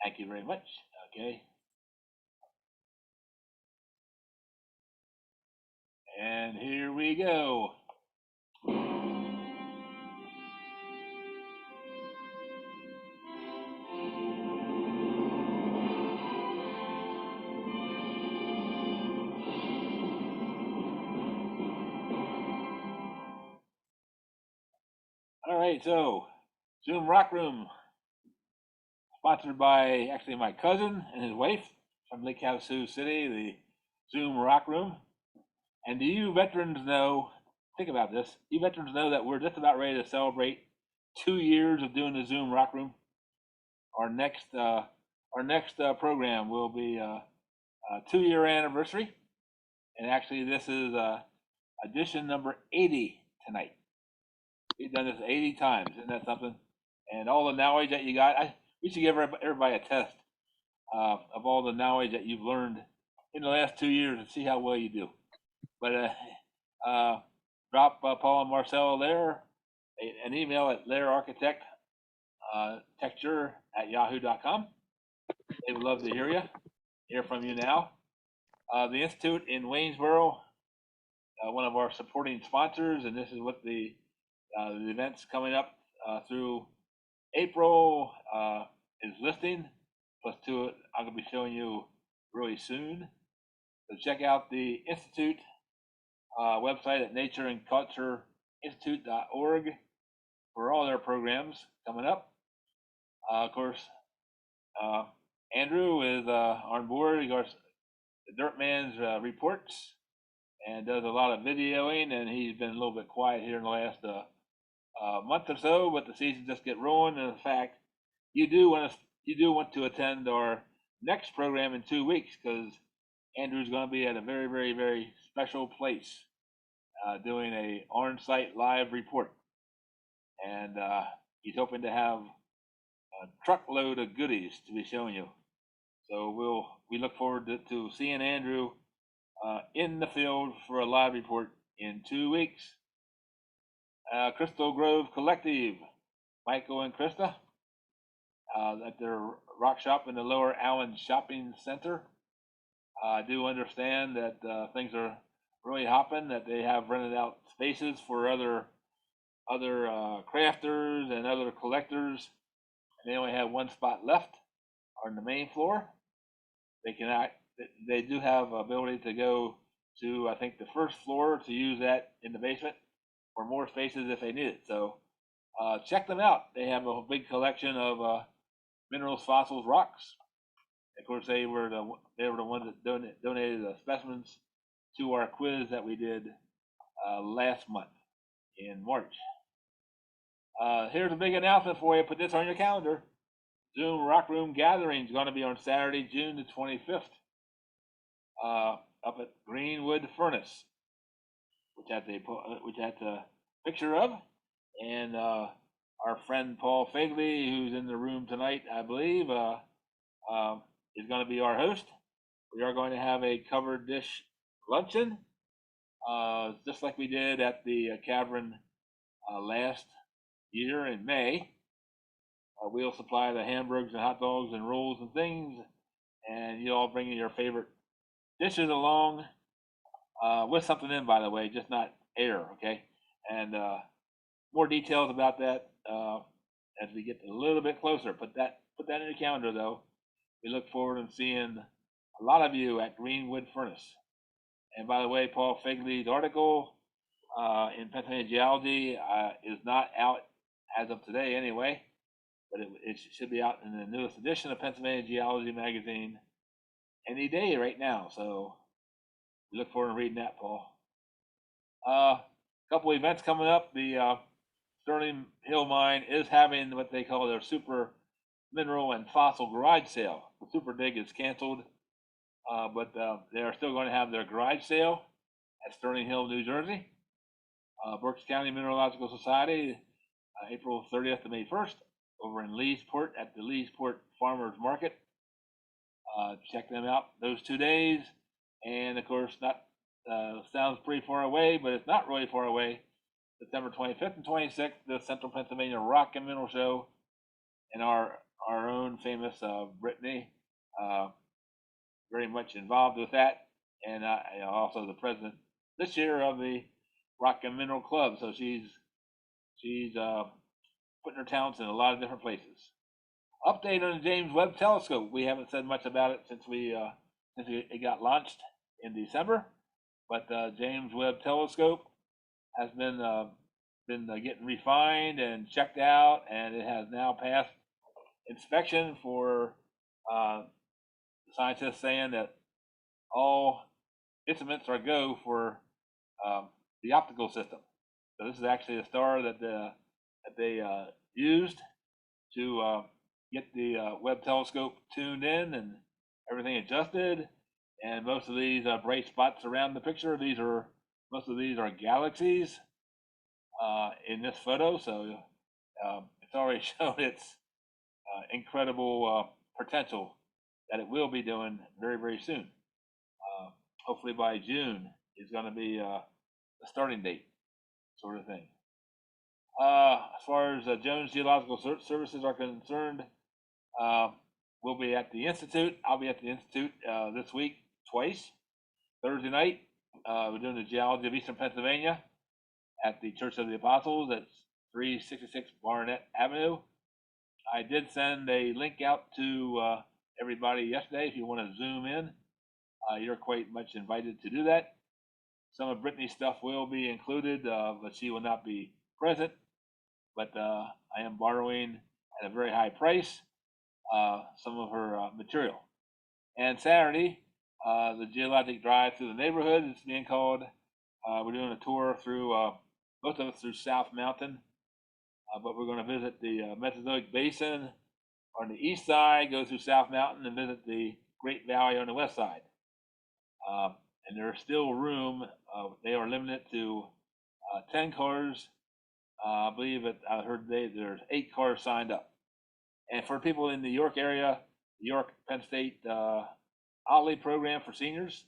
Thank you very much. Okay. And here we go. All right, so Zoom Rock Room, sponsored by actually my cousin and his wife from Lake Havasu City, the Zoom Rock Room. And do you veterans know, think about this, you veterans know that we're just about ready to celebrate 2 years of doing the Zoom Rock Room. Our next program will be a 2-year anniversary. And actually this is edition number 80 tonight. We've done this 80 times, isn't that something? And all the knowledge that you got, we should give everybody a test of all the knowledge that you've learned in the last 2 years and see how well you do. But drop Paul and Marcel there an email at lairarchitect texture at yahoo.com. They would love to hear from you now. The Institute in Waynesboro, one of our supporting sponsors, and this is what the events coming up through April is listing, plus two I'm going to be showing you really soon. So check out the Institute website at natureandcultureinstitute.org for all their programs coming up. Of course, Andrew is on board. He goes the Dirt Man's reports and does a lot of videoing, and he's been a little bit quiet here in the last month or so, but the season just get rolling. And in fact, you do want to attend our next program in 2 weeks, because Andrew's going to be at a very, very, very special place doing a on-site live report, and he's hoping to have a truckload of goodies to be showing you. So we look forward to seeing Andrew in the field for a live report in 2 weeks. Crystal Grove Collective, Michael and Krista, at their rock shop in the Lower Allen Shopping Center. I do understand that things are really hopping, that they have rented out spaces for other crafters and other collectors, and they only have one spot left on the main floor. They do have ability to go to, I think, the first floor to use that in the basement for more spaces if they need it. So check them out. They have a big collection of minerals, fossils, rocks. Of course, they were the ones that donated the specimens to our quiz that we did last month in March. Here's a big announcement for you. Put this on your calendar. Zoom Rock Room Gathering is going to be on Saturday, June the 25th, up at Greenwood Furnace, which had the picture of, and our friend Paul Fagley, who's in the room tonight, I believe, is going to be our host. We are going to have a covered dish luncheon, just like we did at the cavern last year in May. We'll supply the hamburgers and hot dogs and rolls and things, and you all bring your favorite dishes along with something in, by the way, just not air, okay? And more details about that as we get a little bit closer. Put that in your calendar, though. We look forward to seeing a lot of you at Greenwood Furnace. And by the way, Paul Fagley's article in Pennsylvania Geology is not out as of today anyway, but it should be out in the newest edition of Pennsylvania Geology magazine any day right now. So we look forward to reading that, Paul. A couple events coming up. The Sterling Hill Mine is having what they call their super mineral and fossil garage sale. The Super Dig is canceled, but they are still going to have their garage sale at Sterling Hill, New Jersey. Berks County Mineralogical Society, April 30th to May 1st, over in Leesport at the Leesport Farmers Market. Check them out those 2 days. And of course, sounds pretty far away, but it's not really far away. September 25th and 26th, the Central Pennsylvania Rock and Mineral Show. And our our own famous Whitney, very much involved with that, and also the president this year of the Rock and Mineral Club. So she's putting her talents in a lot of different places. Update on the James Webb Telescope. We haven't said much about it since it got launched in December, but James Webb Telescope has been getting refined and checked out, and it has now passed inspection for scientists saying that all instruments are go for the optical system. So this is actually a star that they used to get the Webb telescope tuned in and everything adjusted. And most of these bright spots around the picture, most of these are galaxies in this photo. So it's already shown its incredible potential that it will be doing very, very soon. Hopefully by June is going to be the starting date, sort of thing. As far as Jones Geological Services are concerned, we'll be at the Institute. I'll be at the Institute this week twice. Thursday night, we're doing the Geology of Eastern Pennsylvania at the Church of the Apostles at 366 Barnett Avenue. I did send a link out to everybody yesterday. If you want to zoom in, you're quite much invited to do that. Some of Brittany's stuff will be included, but she will not be present. But I am borrowing at a very high price some of her material. And Saturday, the Geologic drive through the neighborhood is being called. We're doing a tour through, most of us through South Mountain, but we're going to visit the Mesozoic Basin on the east side, go through South Mountain, and visit the Great Valley on the west side. And there's still room. They are limited to 10 cars. I believe that I heard there's 8 cars signed up. And for people in the York area, the York Penn State OLLI program for seniors,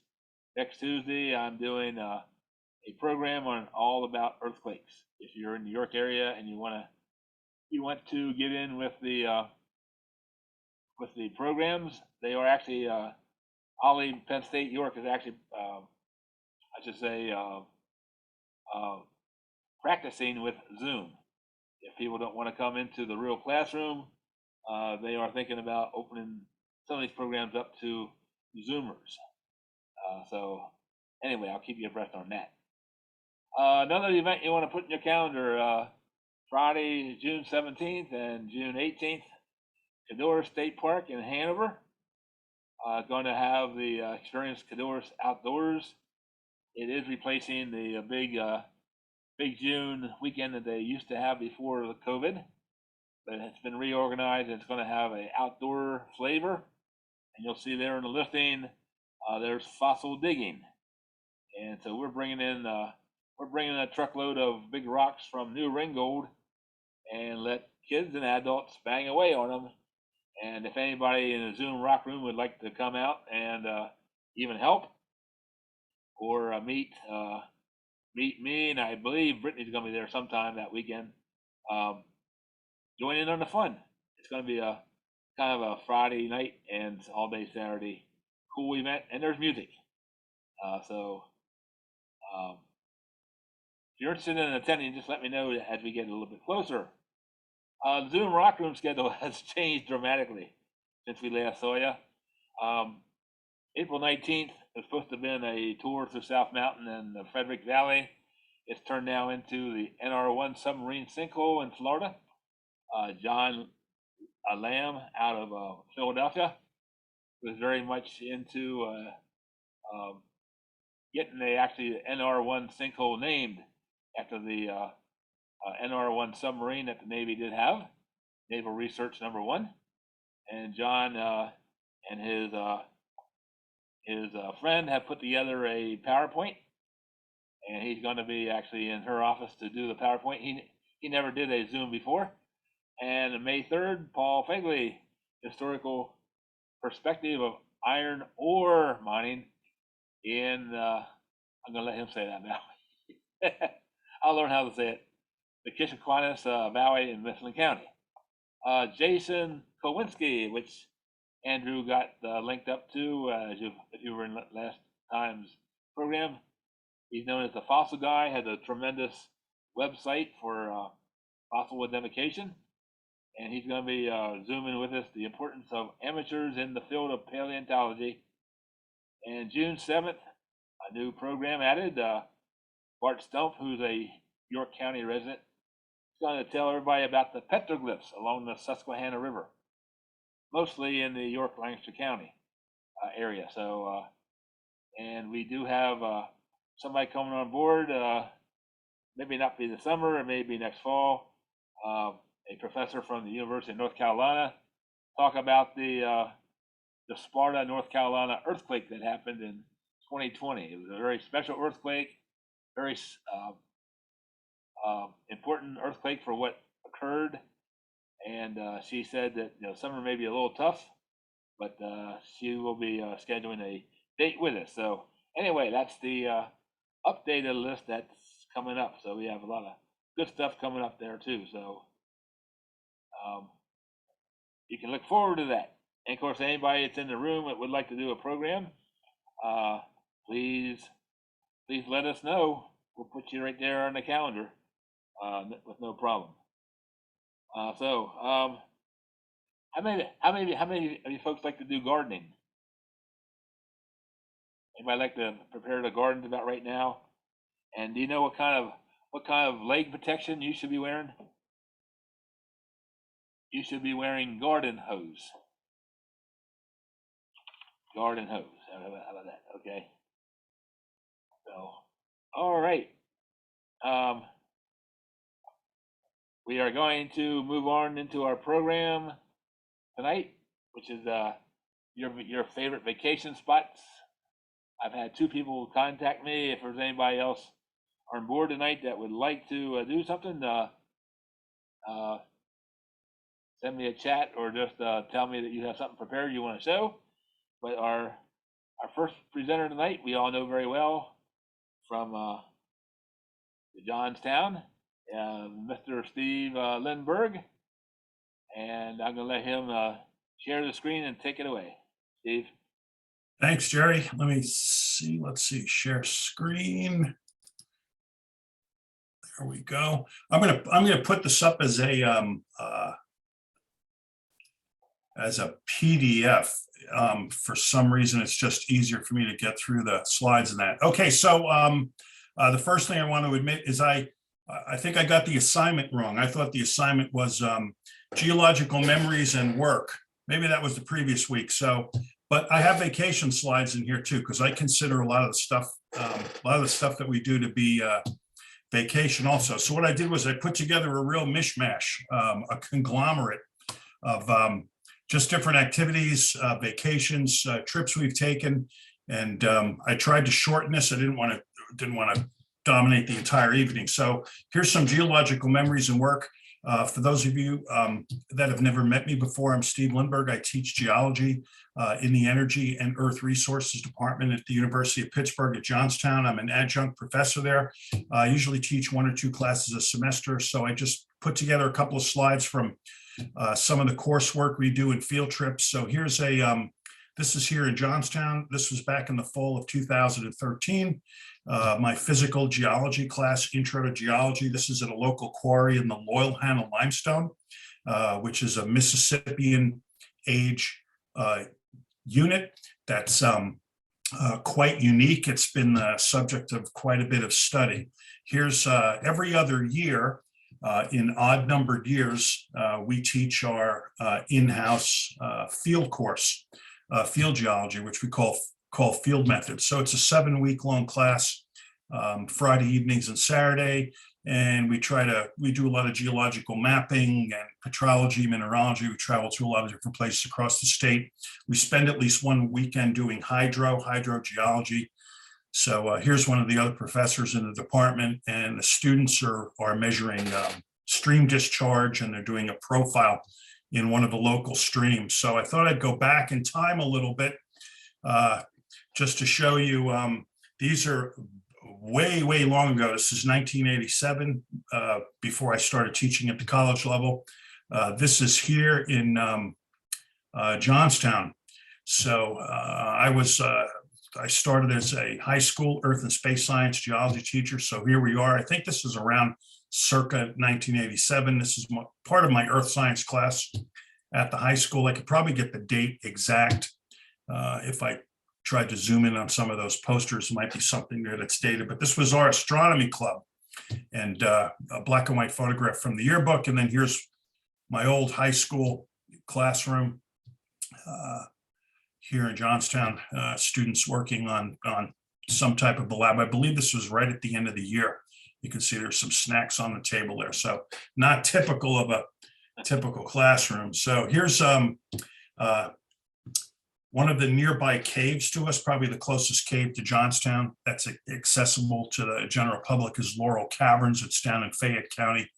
next Tuesday I'm doing a program on all about earthquakes. If you're in the York area and you want to get in with the programs, they are actually OLLI Penn State York is actually I should say practicing with Zoom. If people don't want to come into the real classroom, they are thinking about opening some of these programs up to Zoomers. So anyway, I'll keep you abreast on that. Another event you want to put in your calendar, Friday, June 17th and June 18th, Cadorus State Park in Hanover. Going to have the Experience Cadorus Outdoors. It is replacing the big June weekend that they used to have before the COVID, but it's been reorganized. It's going to have an outdoor flavor, and you'll see there in the listing, there's fossil digging, and so we're bringing a truckload of big rocks from New Ringgold, and let kids and adults bang away on them. And if anybody in the Zoom rock room would like to come out and even help or meet me, and I believe Brittany's going to be there sometime that weekend, join in on the fun. It's going to be a kind of a Friday night and all day Saturday cool event, and there's music. So if you're interested in attending, just let me know as we get a little bit closer. The Zoom rock room schedule has changed dramatically since we last saw you. April 19th is supposed to have been a tour through South Mountain and the Frederick Valley. It's turned now into the NR1 submarine sinkhole in Florida. John Lamb out of Philadelphia was very much into getting the NR1 sinkhole named after the NR1 submarine that the Navy did have, Naval Research Number 1. And John and his friend have put together a PowerPoint, and he's going to be actually in her office to do the PowerPoint. He never did a Zoom before. And on May 3rd, Paul Fegley, Historical Perspective of Iron Ore Mining in, I'm going to let him say that now. I'll learn how to say it. The Kishaquanis Valley in Mifflin County. Jason Kowinski, which Andrew got linked up to if you were in last time's program. He's known as the Fossil Guy, has a tremendous website for fossil identification, and he's going to be zooming with us the importance of amateurs in the field of paleontology. And June 7th, a new program added. Bart Stump, who's a York County resident, is going to tell everybody about the petroglyphs along the Susquehanna River, mostly in the York-Lancaster County area. So, and we do have somebody coming on board, maybe not be this summer, or maybe next fall, a professor from the University of North Carolina, talk about the Sparta, North Carolina earthquake that happened in 2020. It was a very special earthquake, very important earthquake for what occurred. And she said that summer may be a little tough, but she will be scheduling a date with us. So anyway, that's the updated list that's coming up. So we have a lot of good stuff coming up there too. So you can look forward to that. And of course, anybody that's in the room that would like to do a program, please let us know. We'll put you right there on the calendar with no problem. How many of you folks like to do gardening? Anybody like to prepare the gardens about right now? And do you know what kind of leg protection you should be wearing? You should be wearing garden hose. Garden hose. How about that? Okay. So, all right. We are going to move on into our program tonight, which is your favorite vacation spots. I've had 2 people contact me. If there's anybody else on board tonight that would like to do something, send me a chat or just tell me that you have something prepared you want to show. But our first presenter tonight, we all know very well from Johnstown, Mr. Steve Lindberg, and I'm going to let him share the screen and take it away. Steve. Thanks, Jerry. Let me see. Let's see. Share screen. There we go. I'm gonna put this up as a PDF. For some reason, it's just easier for me to get through the slides and that. Okay, so the first thing I want to admit is I think I got the assignment wrong. I thought the assignment was geological memories and work. Maybe that was the previous week. So, but I have vacation slides in here too, because I consider a lot of the stuff that we do to be vacation also. So what I did was I put together a real mishmash, a conglomerate of just different activities, vacations, trips we've taken, and I tried to shorten this. I didn't want to dominate the entire evening. So here's some geological memories and work. For those of you that have never met me before, I'm Steve Lindberg. I teach geology in the Energy and Earth Resources Department at the University of Pittsburgh at Johnstown. I'm an adjunct professor there. I usually teach 1 or 2 classes a semester. So I just put together a couple of slides from some of the coursework we do in field trips. So here's this is here in Johnstown. This was back in the fall of 2013. My physical geology class, Intro to Geology. This is at a local quarry in the Loyalhanna limestone, which is a Mississippian age unit that's quite unique. It's been the subject of quite a bit of study. Here's every other year, in odd numbered years, we teach our in-house field course, field geology, which we call field methods. So it's a 7-week-long class, Friday evenings and Saturday, and we do a lot of geological mapping and petrology, mineralogy. We travel to a lot of different places across the state. We spend at least 1 weekend doing hydrogeology. So here's one of the other professors in the department, and the students are measuring stream discharge, and they're doing a profile in one of the local streams. So I thought I'd go back in time a little bit just to show you. These are way long ago. This is 1987, before I started teaching at the college level. This is here in Johnstown. So I started as a high school earth and space science geology teacher. So here we are. I think this is around circa 1987. This is part of my earth science class at the high school. I could probably get the date exact. If I tried to zoom in on some of those posters, it might be something there that's dated, but this was our astronomy club, and a black and white photograph from the yearbook. And then here's my old high school classroom here in Johnstown, students working on some type of a lab. I believe this was right at the end of the year. You can see there's some snacks on the table there. So not typical of a typical classroom. So here's one of the nearby caves to us, probably the closest cave to Johnstown that's accessible to the general public, is Laurel Caverns. It's down in Fayette County,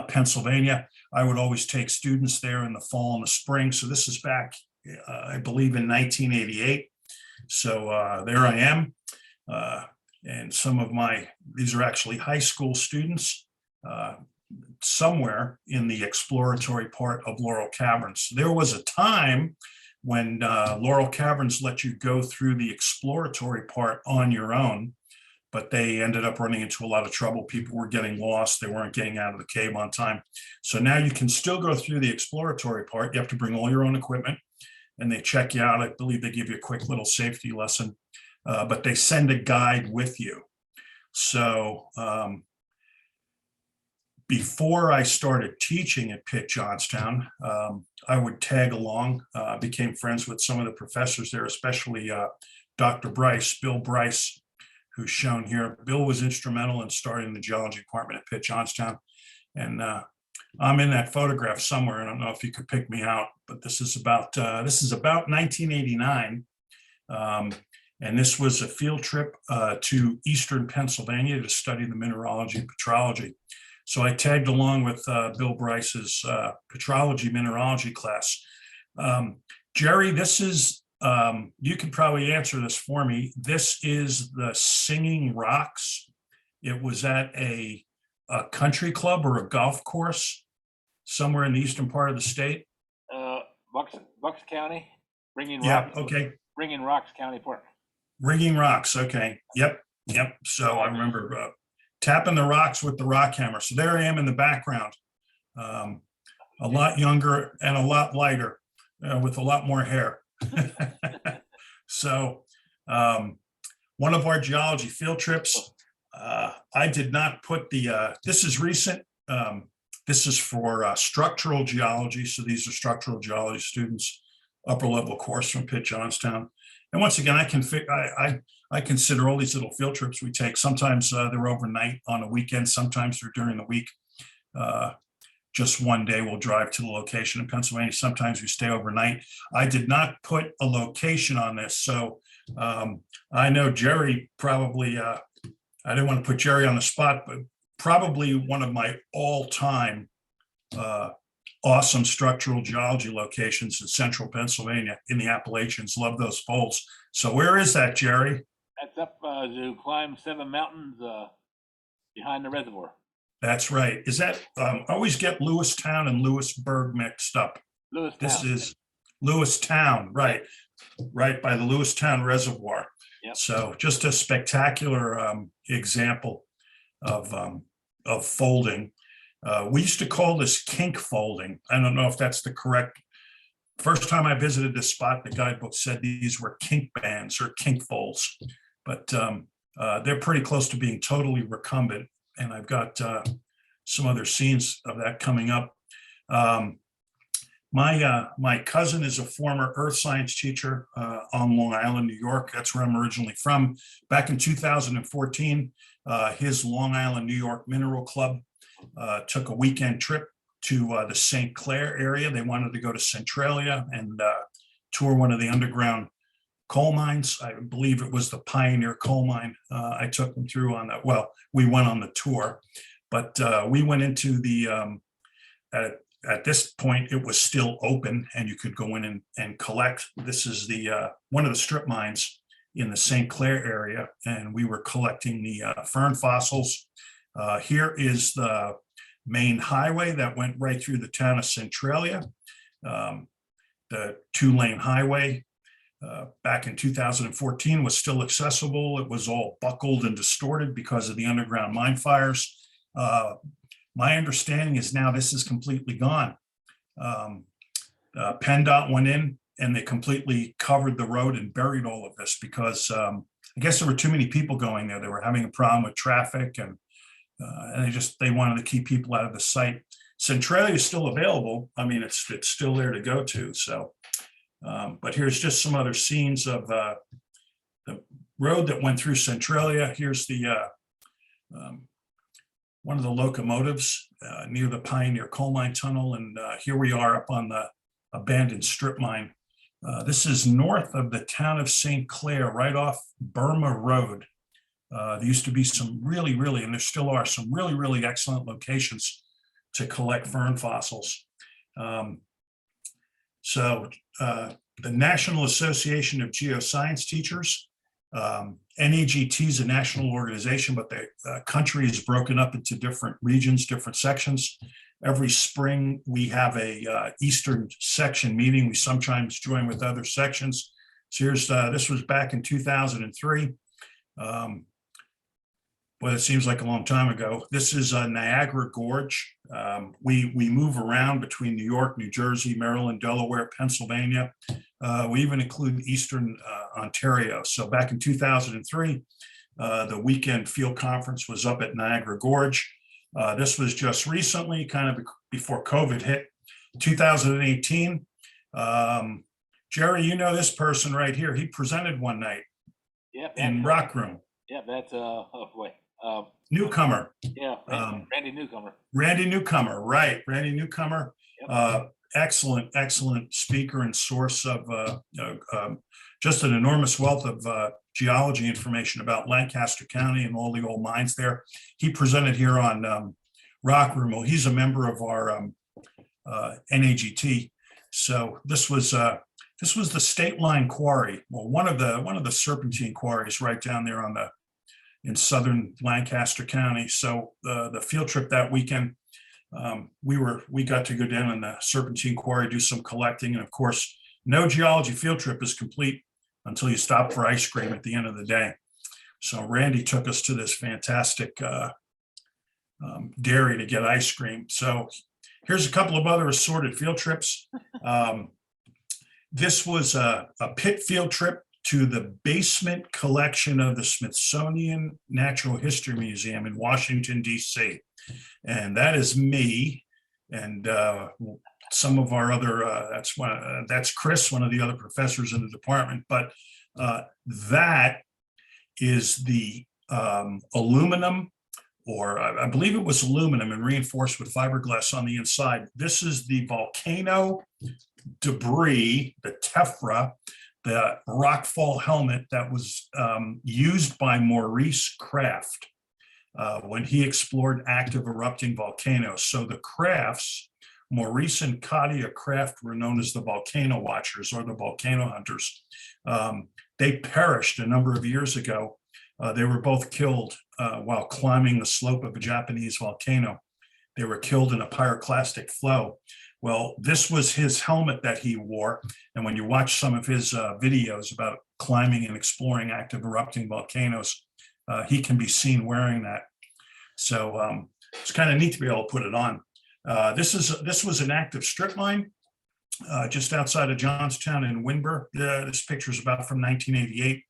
Pennsylvania. I would always take students there in the fall and the spring. So this is back, I believe, in 1988. So there I am. And these are actually high school students somewhere in the exploratory part of Laurel Caverns. There was a time when Laurel Caverns let you go through the exploratory part on your own, but they ended up running into a lot of trouble. People were getting lost. They weren't getting out of the cave on time. So now you can still go through the exploratory part. You have to bring all your own equipment, and they check you out. I believe they give you a quick little safety lesson, but they send a guide with you. So before I started teaching at Pitt Johnstown, I would tag along, became friends with some of the professors there, especially Dr. Bryce, Bill Bryce, who's shown here. Bill was instrumental in starting the geology department at Pitt Johnstown. And I'm in that photograph somewhere. I don't know if you could pick me out, but this is about 1989. And this was a field trip to Eastern Pennsylvania to study the mineralogy and petrology. So I tagged along with Bill Bryce's petrology mineralogy class. Jerry, this is, you could probably answer this for me. This is the Singing Rocks. It was at a country club or a golf course somewhere in the eastern part of the state. Bucks County, Ringing Yeah, Rocks. okay. Ringing Rocks County Park. Ringing Rocks, okay. Yep. So I remember tapping the rocks with the rock hammer. So there I am in the background, a lot younger and a lot lighter, with a lot more hair. So one of our geology field trips, I did not put this is recent. This is for structural geology. So these are structural geology students, upper level course from Pitt Johnstown. And once again, I consider all these little field trips we take. Sometimes they're overnight on a weekend. Sometimes they're during the week. Just one day we'll drive to the location in Pennsylvania. Sometimes we stay overnight. I did not put a location on this. So I know Jerry probably, I didn't want to put Jerry on the spot, but probably one of my all-time awesome structural geology locations in central Pennsylvania in the Appalachians. Love those folds. So where is that, Jerry? That's up to climb 7 mountains behind the reservoir. That's right. Is that, I always get Lewistown and Lewisburg mixed up. Lewistown. This is Lewistown, right by the Lewistown Reservoir. Yep. So just a spectacular example of folding. We used to call this kink folding. I don't know if that's the correct. First time I visited this spot, the guidebook said these were kink bands or kink folds, but they're pretty close to being totally recumbent. And I've got some other scenes of that coming up. My cousin is a former earth science teacher on Long Island, New York. That's where I'm originally from. Back in 2014, his Long Island, New York Mineral Club took a weekend trip to the St. Clair area. They wanted to go to Centralia and tour one of the underground coal mines. I believe it was the Pioneer coal mine. I took them through on that. Well, we went on the tour, but we went into the, at this point, it was still open and you could go in and collect. This is the one of the strip mines in the St. Clair area, and we were collecting the fern fossils. Here is the main highway that went right through the town of Centralia. the 2-lane highway back in 2014 was still accessible. It was all buckled and distorted because of the underground mine fires. My understanding is now this is completely gone. PennDOT went in and they completely covered the road and buried all of this because I guess there were too many people going there. They were having a problem with traffic, and they wanted to keep people out of the site. Centralia is still available. I mean, it's still there to go to. So, but here's just some other scenes of the road that went through Centralia. Here's the one of the locomotives near the Pioneer Coal Mine Tunnel, and here we are up on the abandoned strip mine. This is north of the town of St. Clair, right off Burma Road. There used to be some really, and there still are some really excellent locations to collect fern fossils. So the National Association of Geoscience Teachers, NAGT is a national organization, but the country is broken up into different regions, different sections. Every spring, we have a Eastern section meeting. We sometimes join with other sections. So here's, this was back in 2003. Well, it seems like a long time ago. This is Niagara Gorge. We move around between New York, New Jersey, Maryland, Delaware, Pennsylvania. We even include Eastern Ontario. So back in 2003, the weekend field conference was up at Niagara Gorge. This was just recently, kind of before COVID hit, 2018. Jerry, you know this person right here. He presented one night in Rock Room. Yeah, that's oh boy. Newcomer. Yeah, Randy Newcomer. Randy Newcomer, right? Randy Newcomer. Yep. Excellent speaker and source of just an enormous wealth of geology information about Lancaster County and all the old mines there. He presented here on Rock Room. Well, he's a member of our NAGT. So this was the State Line Quarry. Well, one of the serpentine quarries right down there in southern Lancaster County. So the field trip that weekend, we got to go down in the serpentine quarry, do some collecting, and of course, no geology field trip is complete until you stop for ice cream at the end of the day. So Randy took us to this fantastic dairy to get ice cream. So here's a couple of other assorted field trips. This was a pit field trip to the basement collection of the Smithsonian Natural History Museum in Washington, D.C. And that is me and some of our other, that's Chris, one of the other professors in the department. But that is the aluminum, or I believe it was aluminum and reinforced with fiberglass on the inside. This is the volcano debris, the tephra, the rockfall helmet that was used by Maurice Kraft when he explored active erupting volcanoes. So the Crafts, Maurice and Katia Kraft, were known as the volcano watchers or the volcano hunters. They perished a number of years ago. They were both killed while climbing the slope of a Japanese volcano. They were killed in a pyroclastic flow. Well, this was his helmet that he wore. And when you watch some of his videos about climbing and exploring active erupting volcanoes, he can be seen wearing that. So it's kind of neat to be able to put it on. This was an active strip mine just outside of Johnstown in Windber. This picture is about from 1988.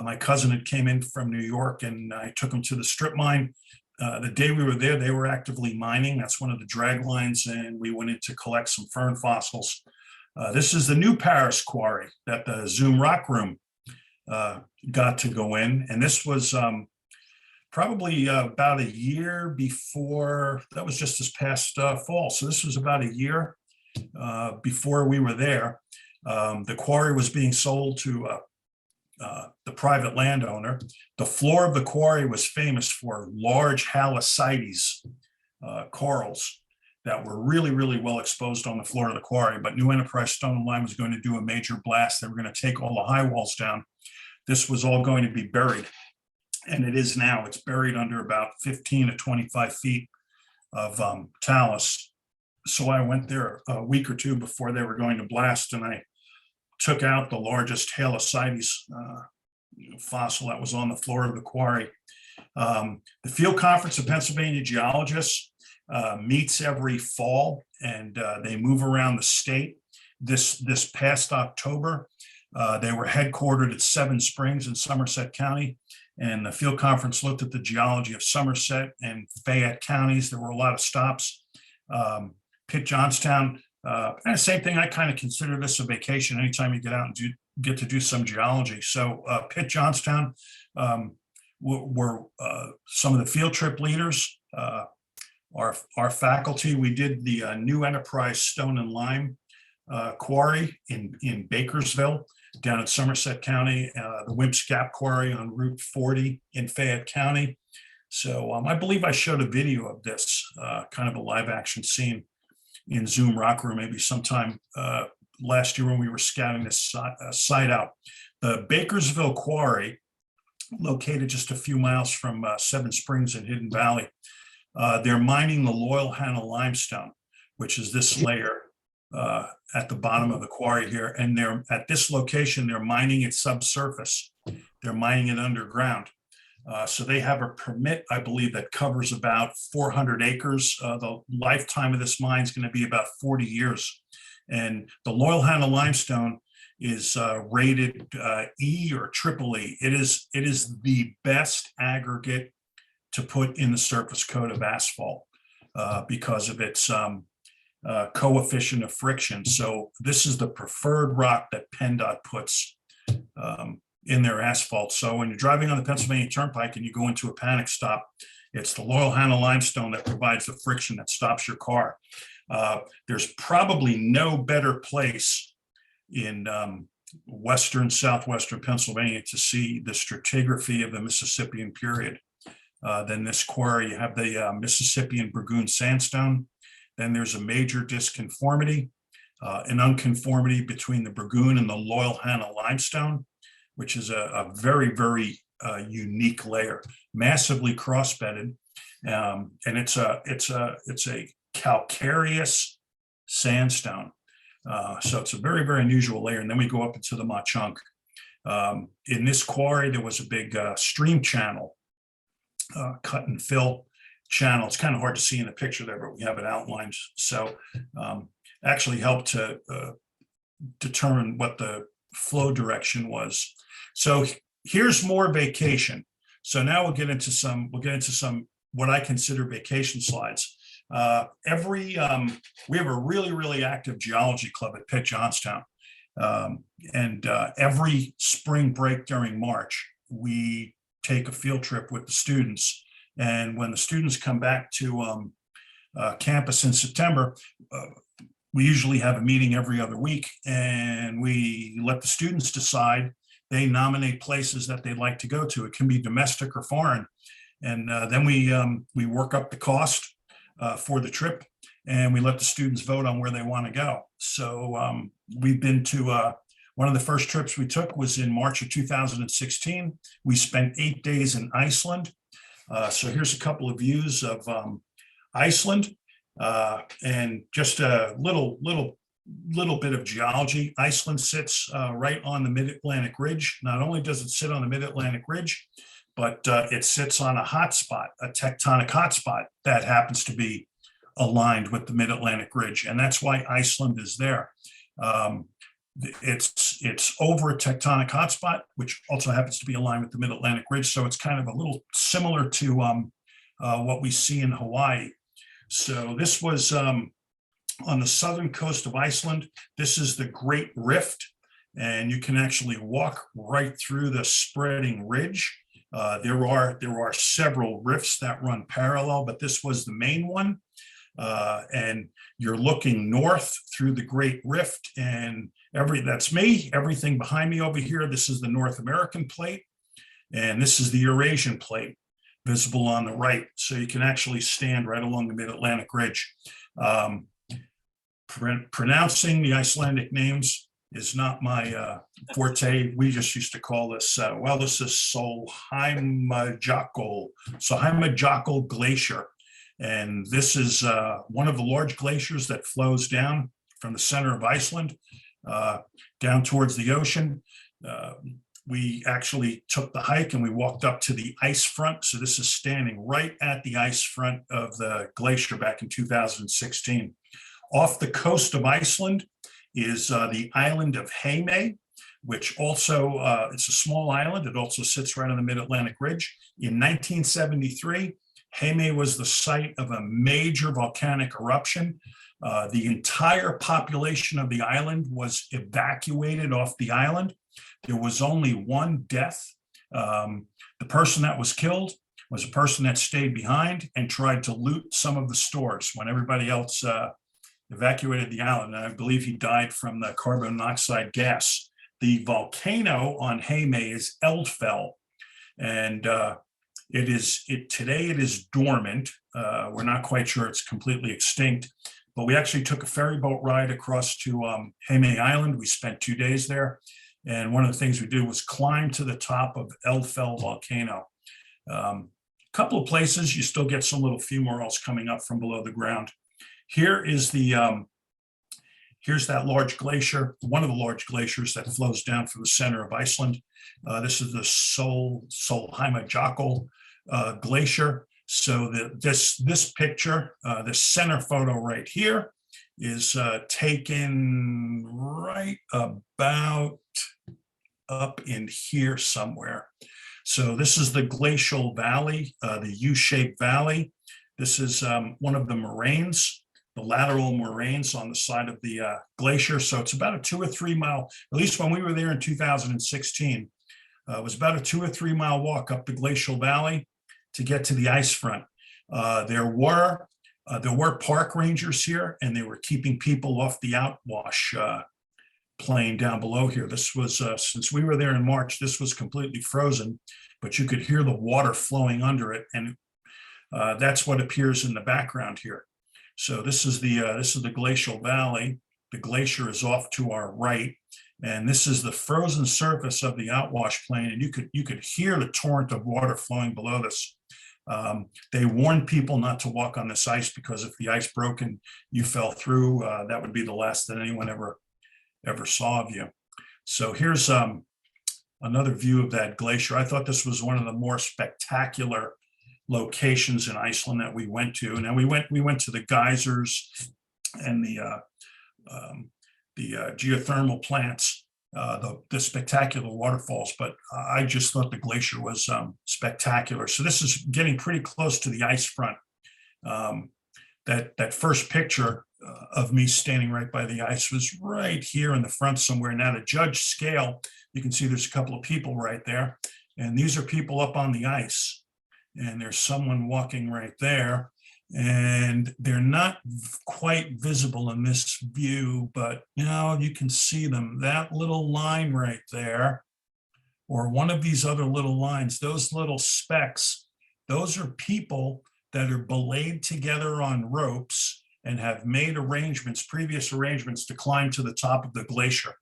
My cousin had came in from New York and I took him to the strip mine. The day we were there, they were actively mining. That's one of the drag lines, and we went in to collect some fern fossils. This is the new Paris Quarry that the Zoom Rock Room got to go in. And this was probably about a year before, that was just this past fall. So this was about a year before we were there. The quarry was being sold to the private landowner. The floor of the quarry was famous for large halicites corals that were really well exposed on the floor of the quarry. But New Enterprise Stone and Lime was going to do a major blast. They were going to take all the high walls down. This was all going to be buried. And it is now. It's buried under about 15 to 25 feet of talus. So I went there a week or two before they were going to blast, and I took out the largest Haloscites fossil that was on the floor of the quarry. The Field Conference of Pennsylvania Geologists meets every fall, and they move around the state. This past October, they were headquartered at Seven Springs in Somerset County, and the Field Conference looked at the geology of Somerset and Fayette counties. There were a lot of stops. Pitt Johnstown, and the same thing. I kind of consider this a vacation anytime you get out and get to do some geology. So Pitt Johnstown were some of the field trip leaders. Our faculty, we did the New Enterprise Stone and Lime Quarry in Bakersfield down in Somerset County, the Wimp's Gap Quarry on Route 40 in Fayette County. So I believe I showed a video of this, kind of a live action scene in Zoom Rock Room, maybe sometime last year when we were scouting this site out. The Bakersfield Quarry, located just a few miles from Seven Springs and Hidden Valley, they're mining the Loyalhanna limestone, which is this layer at the bottom of the quarry here. And they're at this location, they're mining it subsurface. They're mining it underground. So they have a permit, I believe, that covers about 400 acres. The lifetime of this mine is going to be about 40 years. And the Loyalhanna limestone is rated E or triple E. It is the best aggregate to put in the surface coat of asphalt because of its coefficient of friction. So this is the preferred rock that PennDOT puts in their asphalt. So when you're driving on the Pennsylvania Turnpike and you go into a panic stop, it's the Loyalhanna limestone that provides the friction that stops your car. There's probably no better place in southwestern Pennsylvania to see the stratigraphy of the Mississippian period than this quarry. You have the Mississippian Burgoon sandstone. Then there's a major disconformity, an unconformity between the Burgoon and the Loyalhanna limestone, which is a very, very unique layer, massively cross-bedded, and it's a calcareous sandstone. So it's a very, very unusual layer. And then we go up into the Mauchunk. In this quarry, there was a big stream channel, cut and fill channel. It's kind of hard to see in the picture there, but we have it outlined. So actually helped to determine what the flow direction was. So here's more vacation. So now we'll get into some what I consider vacation slides. We have a really, really active geology club at Pitt Johnstown. And every spring break during March, we take a field trip with the students. And when the students come back to campus in September, we usually have a meeting every other week, and we let the students decide. They nominate places that they'd like to go to. It can be domestic or foreign. And then we work up the cost for the trip, and we let the students vote on where they want to go. So we've been to one of the first trips we took was in March of 2016. We spent 8 days in Iceland. So here's a couple of views of Iceland, and just a little bit of geology. Iceland sits right on the Mid-Atlantic Ridge. Not only does it sit on the Mid-Atlantic Ridge, but it sits on a hotspot, a tectonic hotspot that happens to be aligned with the Mid-Atlantic Ridge, and that's why Iceland is there. It's over a tectonic hotspot, which also happens to be aligned with the Mid-Atlantic Ridge, so it's kind of a little similar to what we see in Hawaii. So this was on the southern coast of Iceland. This is the Great Rift, and you can actually walk right through the spreading ridge. There are several rifts that run parallel, but this was the main one. And you're looking north through the Great Rift, and that's me. Everything behind me over here, this is the North American plate, and this is the Eurasian plate, visible on the right. So you can actually stand right along the Mid-Atlantic Ridge. Pronouncing the Icelandic names is not my forte. We just used to call this, this is Solheimajökull Glacier. And this is one of the large glaciers that flows down from the center of Iceland down towards the ocean. We actually took the hike and we walked up to the ice front. So this is standing right at the ice front of the glacier back in 2016. Off the coast of Iceland is the island of Heimaey, which also, it's a small island. It also sits right on the Mid-Atlantic Ridge. In 1973, Heimaey was the site of a major volcanic eruption. The entire population of the island was evacuated off the island. There was only one death. The person that was killed was a person that stayed behind and tried to loot some of the stores when everybody else evacuated the island. And I believe he died from the carbon monoxide gas. The volcano on Heimaey is Eldfell, and today it is dormant. We're not quite sure it's completely extinct, but we actually took a ferry boat ride across to Heimaey Island. We spent 2 days there. And one of the things we did was climb to the top of Eldfell volcano. A couple of places you still get some little fumaroles coming up from below the ground. Here is here's that large glacier, one of the large glaciers that flows down from the center of Iceland. This is the Solheimajökull glacier. So this picture, the center photo right here, is taken right about up in here somewhere. So this is the Glacial Valley, the U-shaped valley. This is one of the moraines, the lateral moraines on the side of the glacier. So it's about a 2 or 3 mile, at least when we were there in 2016, it was about a 2 or 3 mile walk up the Glacial Valley to get to the ice front. There were park rangers here, and they were keeping people off the outwash plain down below here. This was, since we were there in March, this was completely frozen, but you could hear the water flowing under it, and that's what appears in the background here. So this is the Glacial Valley. The glacier is off to our right, and this is the frozen surface of the outwash plain, and you could hear the torrent of water flowing below this. They warned people not to walk on this ice because if the ice broke and you fell through, that would be the last that anyone ever saw of you. So here's another view of that glacier. I thought this was one of the more spectacular locations in Iceland that we went to. And then we went to the geysers and the geothermal plants, the spectacular waterfalls, but I just thought the glacier was spectacular. So this is getting pretty close to the ice front. That first picture of me standing right by the ice was right here in the front somewhere. Now to judge scale, you can see there's a couple of people right there, and these are people up on the ice, and there's someone walking right there. And they're not quite visible in this view, but you can see them. That little line right there, or one of these other little lines, those little specks, those are people that are belayed together on ropes and have made previous arrangements to climb to the top of the glacier,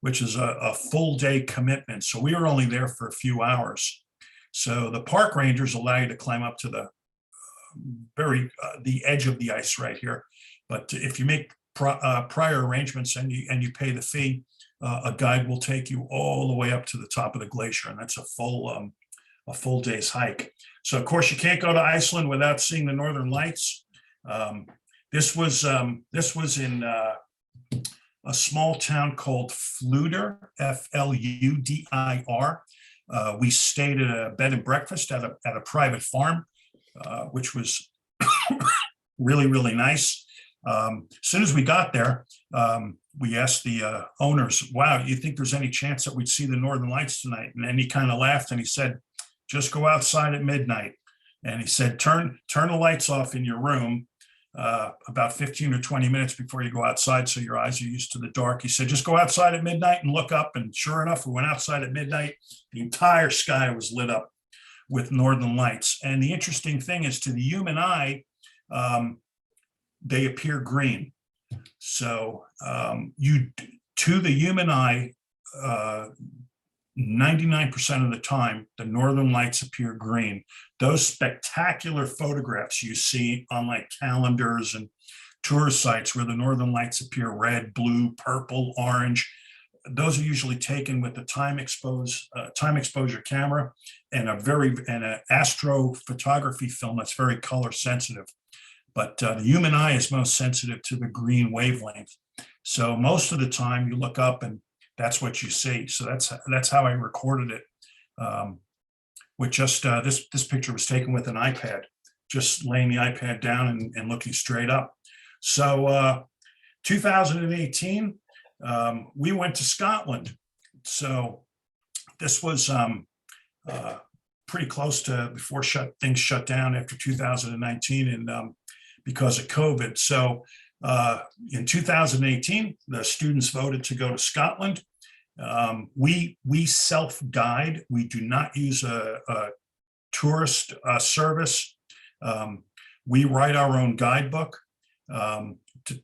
which is a full day commitment. So we were only there for a few hours. So the park rangers allow you to climb up to the edge of the ice right here, but if you make prior arrangements and you pay the fee, a guide will take you all the way up to the top of the glacier, and that's a full day's hike. So of course you can't go to Iceland without seeing the Northern Lights. This was in a small town called Fludir, F-L-U-D-I-R. We stayed at a bed and breakfast at a private farm, which was really, really nice. As soon as we got there, we asked the owners, wow, do you think there's any chance that we'd see the Northern Lights tonight? And then he kind of laughed and he said, just go outside at midnight. And he said, turn the lights off in your room about 15 or 20 minutes before you go outside, so your eyes are used to the dark. He said, just go outside at midnight and look up. And sure enough, we went outside at midnight. The entire sky was lit up with Northern Lights. And the interesting thing is, to the human eye, they appear green. So to the human eye, 99% of the time, the northern lights appear green. Those spectacular photographs you see on like calendars and tourist sites where the northern lights appear red, blue, purple, orange, those are usually taken with the time exposure camera and an astrophotography film that's very color sensitive. But the human eye is most sensitive to the green wavelength. So most of the time you look up and that's what you see. So that's how I recorded it. With just this picture was taken with an iPad, just laying the iPad down and looking straight up. So 2018, we went to Scotland. So this was pretty close to before things shut down after 2019 and because of COVID. So in 2018, the students voted to go to Scotland. We self-guide. We do not use a tourist service. We write our own guidebook to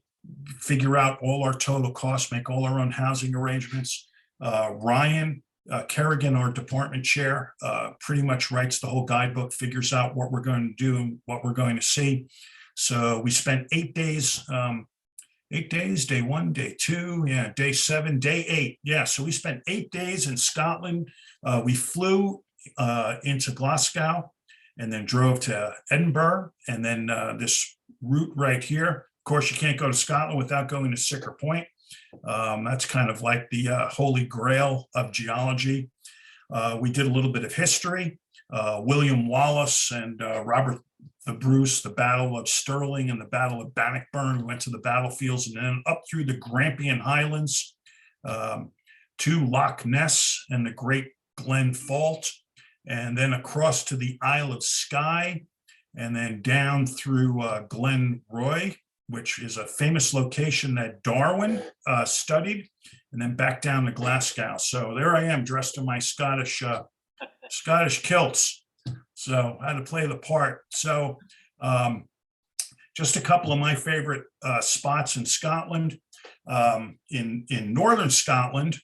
figure out all our total costs, make all our own housing arrangements. Ryan Kerrigan, our department chair, pretty much writes the whole guidebook, figures out what we're going to do and what we're going to see. So we spent 8 days, 8 days, day 1, day 2, day 7, day 8. Yeah, so we spent 8 days in Scotland. We flew into Glasgow and then drove to Edinburgh and then this route right here. Of course, you can't go to Scotland without going to Sicker Point. That's kind of like the holy grail of geology. We did a little bit of history. William Wallace and Robert the Bruce, the Battle of Stirling and the Battle of Bannockburn. We went to the battlefields and then up through the Grampian Highlands to Loch Ness and the Great Glen Fault, and then across to the Isle of Skye, and then down through Glenroy, which is a famous location that Darwin studied, and then back down to Glasgow. So there I am dressed in my Scottish kilts. So I had to play the part. So just a couple of my favorite spots in Scotland. In northern Scotland,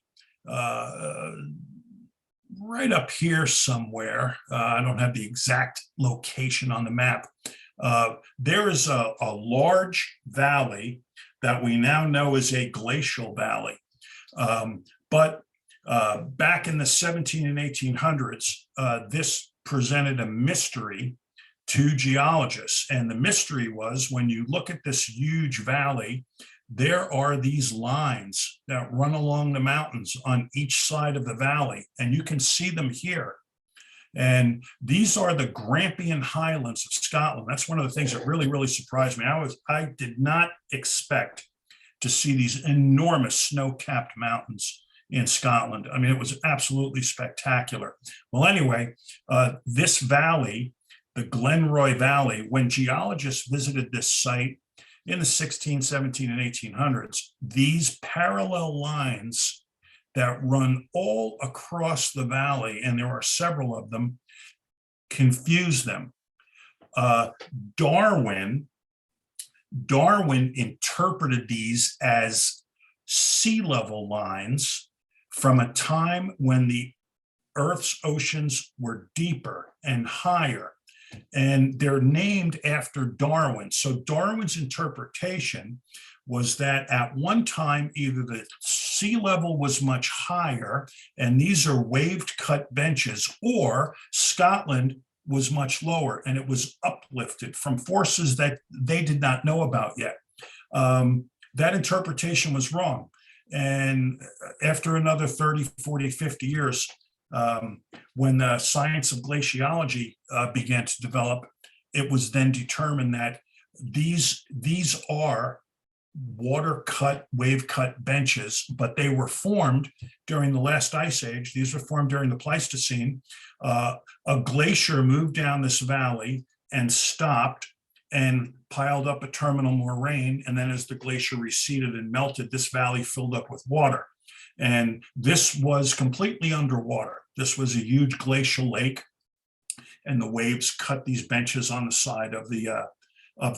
right up here somewhere, I don't have the exact location on the map. There is a large valley that we now know is a glacial valley. But back in the 17 and 1800s, this presented a mystery to geologists. And the mystery was, when you look at this huge valley, there are these lines that run along the mountains on each side of the valley, and you can see them here. And these are the Grampian Highlands of Scotland. That's one of the things that really, really surprised me. I did not expect to see these enormous snow-capped mountains in Scotland. I mean, it was absolutely spectacular. Well, anyway, this valley, the Glenroy Valley, when geologists visited this site in the 16, 17, and 1800s, these parallel lines that run all across the valley, and there are several of them, confuse them. Darwin interpreted these as sea level lines from a time when the Earth's oceans were deeper and higher. And they're named after Darwin. So Darwin's interpretation was that at one time, either the sea level was much higher, and these are waved cut benches, or Scotland was much lower and it was uplifted from forces that they did not know about yet. That interpretation was wrong. And after another 30, 40, 50 years, when the science of glaciology began to develop, it was then determined that these are water cut, wave cut benches, but they were formed during the last ice age. These were formed during the Pleistocene. A glacier moved down this valley and stopped and piled up a terminal moraine. And then as the glacier receded and melted, this valley filled up with water. And this was completely underwater. This was a huge glacial lake, and the waves cut these benches on the side of the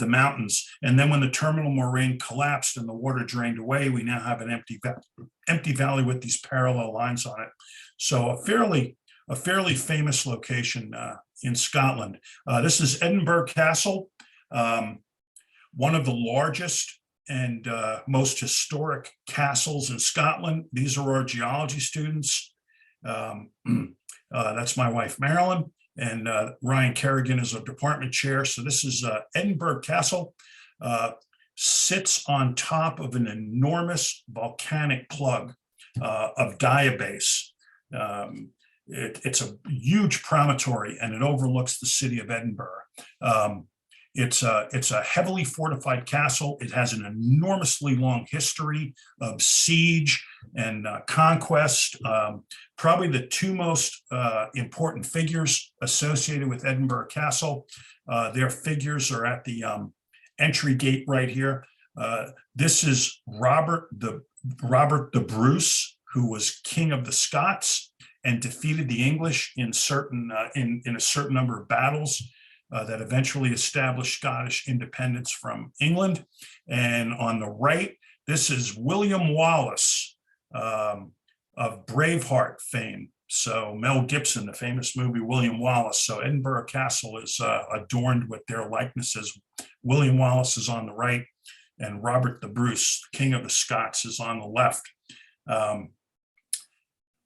mountains. And then when the terminal moraine collapsed and the water drained away, we now have an empty valley with these parallel lines on it. So a fairly famous location in Scotland. This is Edinburgh Castle, one of the largest and most historic castles in Scotland. These are our geology students. That's my wife, Marilyn, and Ryan Kerrigan is a department chair. So this is Edinburgh Castle. Sits on top of an enormous volcanic plug of diabase. It's a huge promontory, and it overlooks the city of Edinburgh. It's a heavily fortified castle. It has an enormously long history of siege and conquest. Probably the two most important figures associated with Edinburgh Castle. Their figures are at the entry gate right here. This is Robert the Bruce, who was king of the Scots and defeated the English in a certain number of battles that eventually established Scottish independence from England. And on the right, this is William Wallace of Braveheart fame. So Mel Gibson, the famous movie William Wallace. So Edinburgh Castle is adorned with their likenesses. William Wallace is on the right, and Robert the Bruce, King of the Scots, is on the left.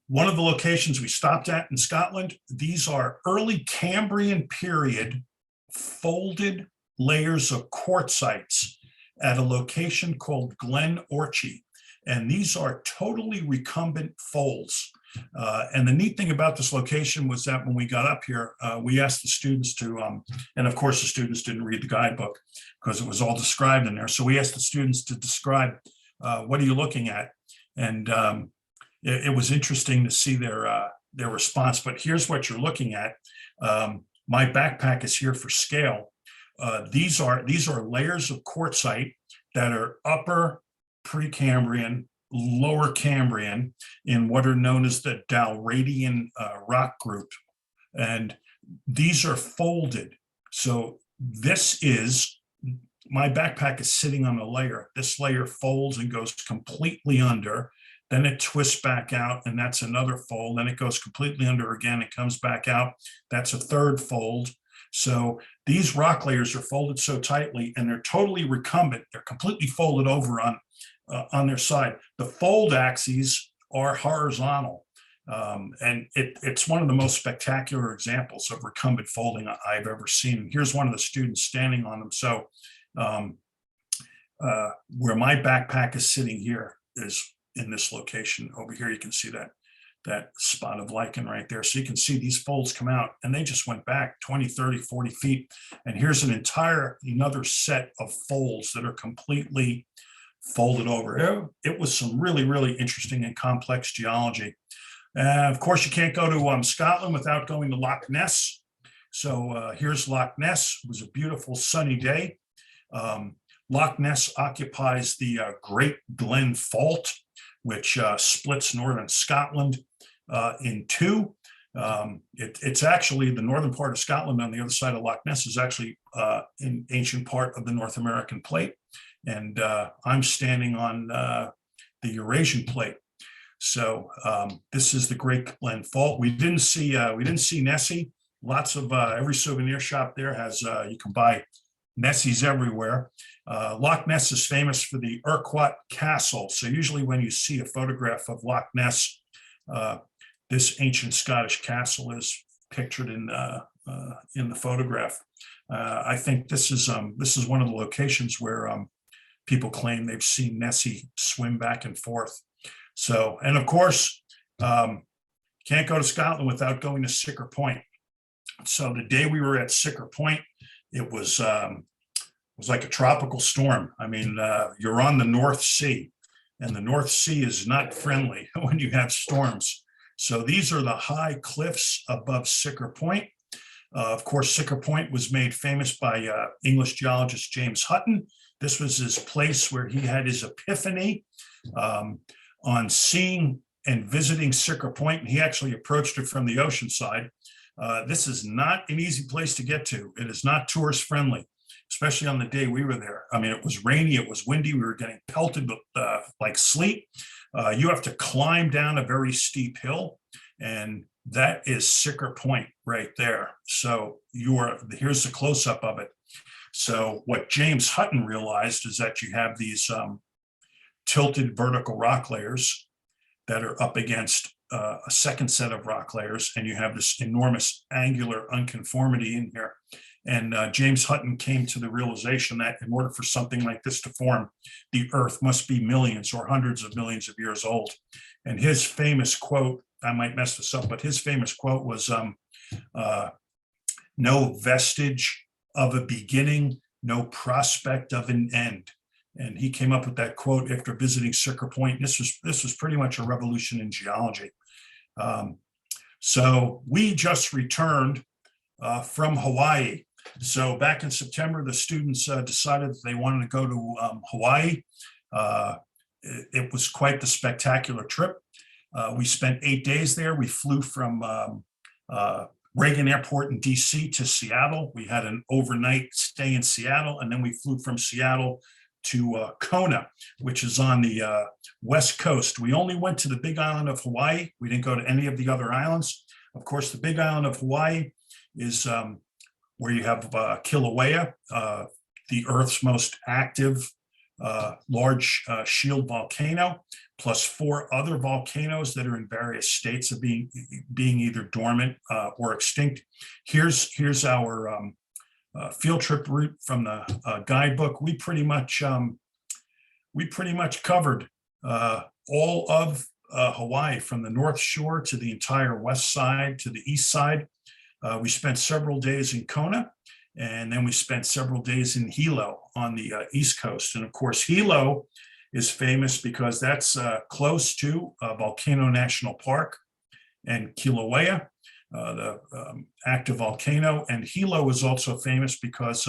One of the locations we stopped at in Scotland, these are early Cambrian period folded layers of quartzites at a location called Glenorchy. And these are totally recumbent folds. And the neat thing about this location was that when we got up here, we asked the students to, and of course the students didn't read the guidebook because it was all described in there. So we asked the students to describe, what are you looking at? And it was interesting to see their response, but here's what you're looking at. My backpack is here for scale. These are layers of quartzite that are upper Precambrian, lower Cambrian in what are known as the Dalradian rock group. And these are folded. So my backpack is sitting on a layer. This layer folds and goes completely under. Then it twists back out, and that's another fold. Then it goes completely under again. It comes back out. That's a third fold. So these rock layers are folded so tightly, and they're totally recumbent. They're completely folded over on their side. The fold axes are horizontal, and it's one of the most spectacular examples of recumbent folding I've ever seen. Here's one of the students standing on them. So where my backpack is sitting here is in this location. Over here, you can see that spot of lichen right there. So you can see these folds come out, and they just went back 20, 30, 40 feet. And here's another set of folds that are completely folded over. It was some really, really interesting and complex geology. Of course, you can't go to Scotland without going to Loch Ness. So here's Loch Ness. It was a beautiful sunny day. Loch Ness occupies the Great Glen Fault, which splits northern Scotland in two. It's actually the northern part of Scotland on the other side of Loch Ness is actually an ancient part of the North American plate. And I'm standing on the Eurasian plate. So this is the Great Glen Fault. We didn't see Nessie. Lots of every souvenir shop there has you can buy Nessies everywhere. Loch Ness is famous for the Urquhart Castle. So usually when you see a photograph of Loch Ness, this ancient Scottish castle is pictured in the photograph. I think this is one of the locations where people claim they've seen Nessie swim back and forth. So, and of course, can't go to Scotland without going to Sicker Point. So the day we were at Sicker Point, it was like a tropical storm. I mean, you're on the North Sea, and the North Sea is not friendly when you have storms. So these are the high cliffs above Sicker Point. Of course, Sicker Point was made famous by English geologist James Hutton. This was his place where he had his epiphany on seeing and visiting Sicker Point, and he actually approached it from the ocean side. This is not an easy place to get to. It is not tourist friendly. especially on the day we were there. I mean, it was rainy, it was windy, we were getting pelted with like sleet. You have to climb down a very steep hill, and that is Sicker Point right there. So here's the close-up of it. So what James Hutton realized is that you have these tilted vertical rock layers that are up against a second set of rock layers, and you have this enormous angular unconformity in here. And James Hutton came to the realization that in order for something like this to form, the Earth must be millions or hundreds of millions of years old. And his famous quote, I might mess this up, but his famous quote was, no vestige of a beginning, no prospect of an end. And he came up with that quote after visiting Sicker Point. This was pretty much a revolution in geology. So we just returned from Hawaii. So back in September, the students decided that they wanted to go to Hawaii. It was quite the spectacular trip. We spent 8 days there. We flew from Reagan Airport in DC to Seattle. We had an overnight stay in Seattle, and then we flew from Seattle to Kona, which is on the west coast. We only went to the Big Island of Hawaii. We didn't go to any of the other islands. Of course, the Big Island of Hawaii is where you have Kilauea, the Earth's most active large shield volcano, plus 4 other volcanoes that are in various states of being either dormant or extinct. Here's our field trip route from the guidebook. We pretty much covered all of Hawaii, from the North Shore to the entire west side to the east side. We spent several days in Kona, and then we spent several days in Hilo on the east coast. And of course, Hilo is famous because that's close to Volcano National Park and Kilauea, the active volcano. And Hilo is also famous because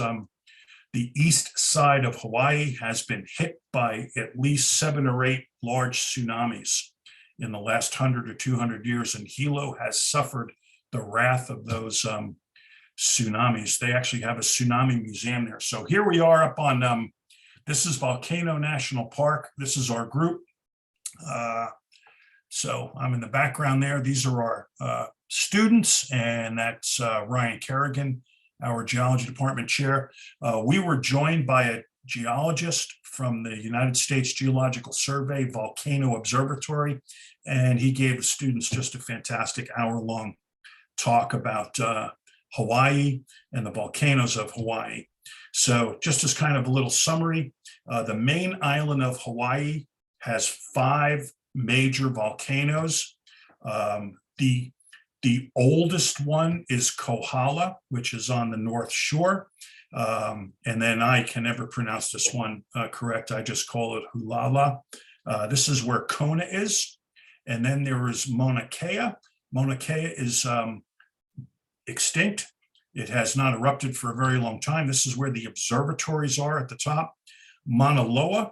the east side of Hawaii has been hit by at least 7 or 8 large tsunamis in the last 100 or 200 years. And Hilo has suffered the wrath of those tsunamis. They actually have a tsunami museum there. So here we are up on, this is Volcano National Park. This is our group. So I'm in the background there. These are our students, and that's Ryan Kerrigan, our geology department chair. We were joined by a geologist from the United States Geological Survey Volcano Observatory, and he gave the students just a fantastic hour-long talk about Hawaii and the volcanoes of Hawaii. So just as kind of a little summary, the main island of Hawaii has 5 major volcanoes. The oldest one is Kohala, which is on the North Shore. And then I can never pronounce this one correct. I just call it Hulala. This is where Kona is. And then there is Mauna Kea. Mauna Kea is extinct. It has not erupted for a very long time. This is where the observatories are at the top. Mauna Loa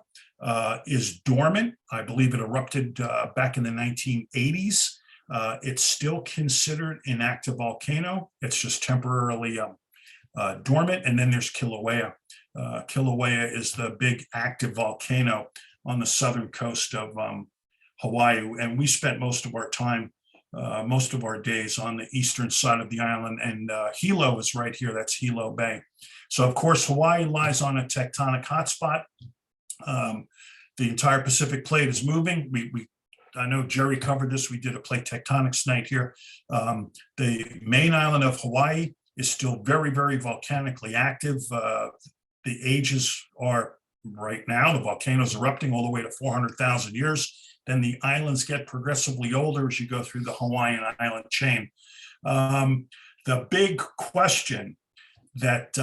is dormant. I believe it erupted back in the 1980s. It's still considered an active volcano. It's just temporarily dormant. And then there's Kilauea. Kilauea is the big active volcano on the southern coast of Hawaii. And we spent most of our time, most of our days on the eastern side of the island. And Hilo is right here. That's Hilo Bay. So of course, Hawaii lies on a tectonic hotspot. The entire Pacific plate is moving. I know Jerry covered this. We did a plate tectonics night here. The main island of Hawaii is still very, very volcanically active. The ages are right now, the volcano's erupting all the way to 400,000 years. Then the islands get progressively older as you go through the Hawaiian island chain. The big question that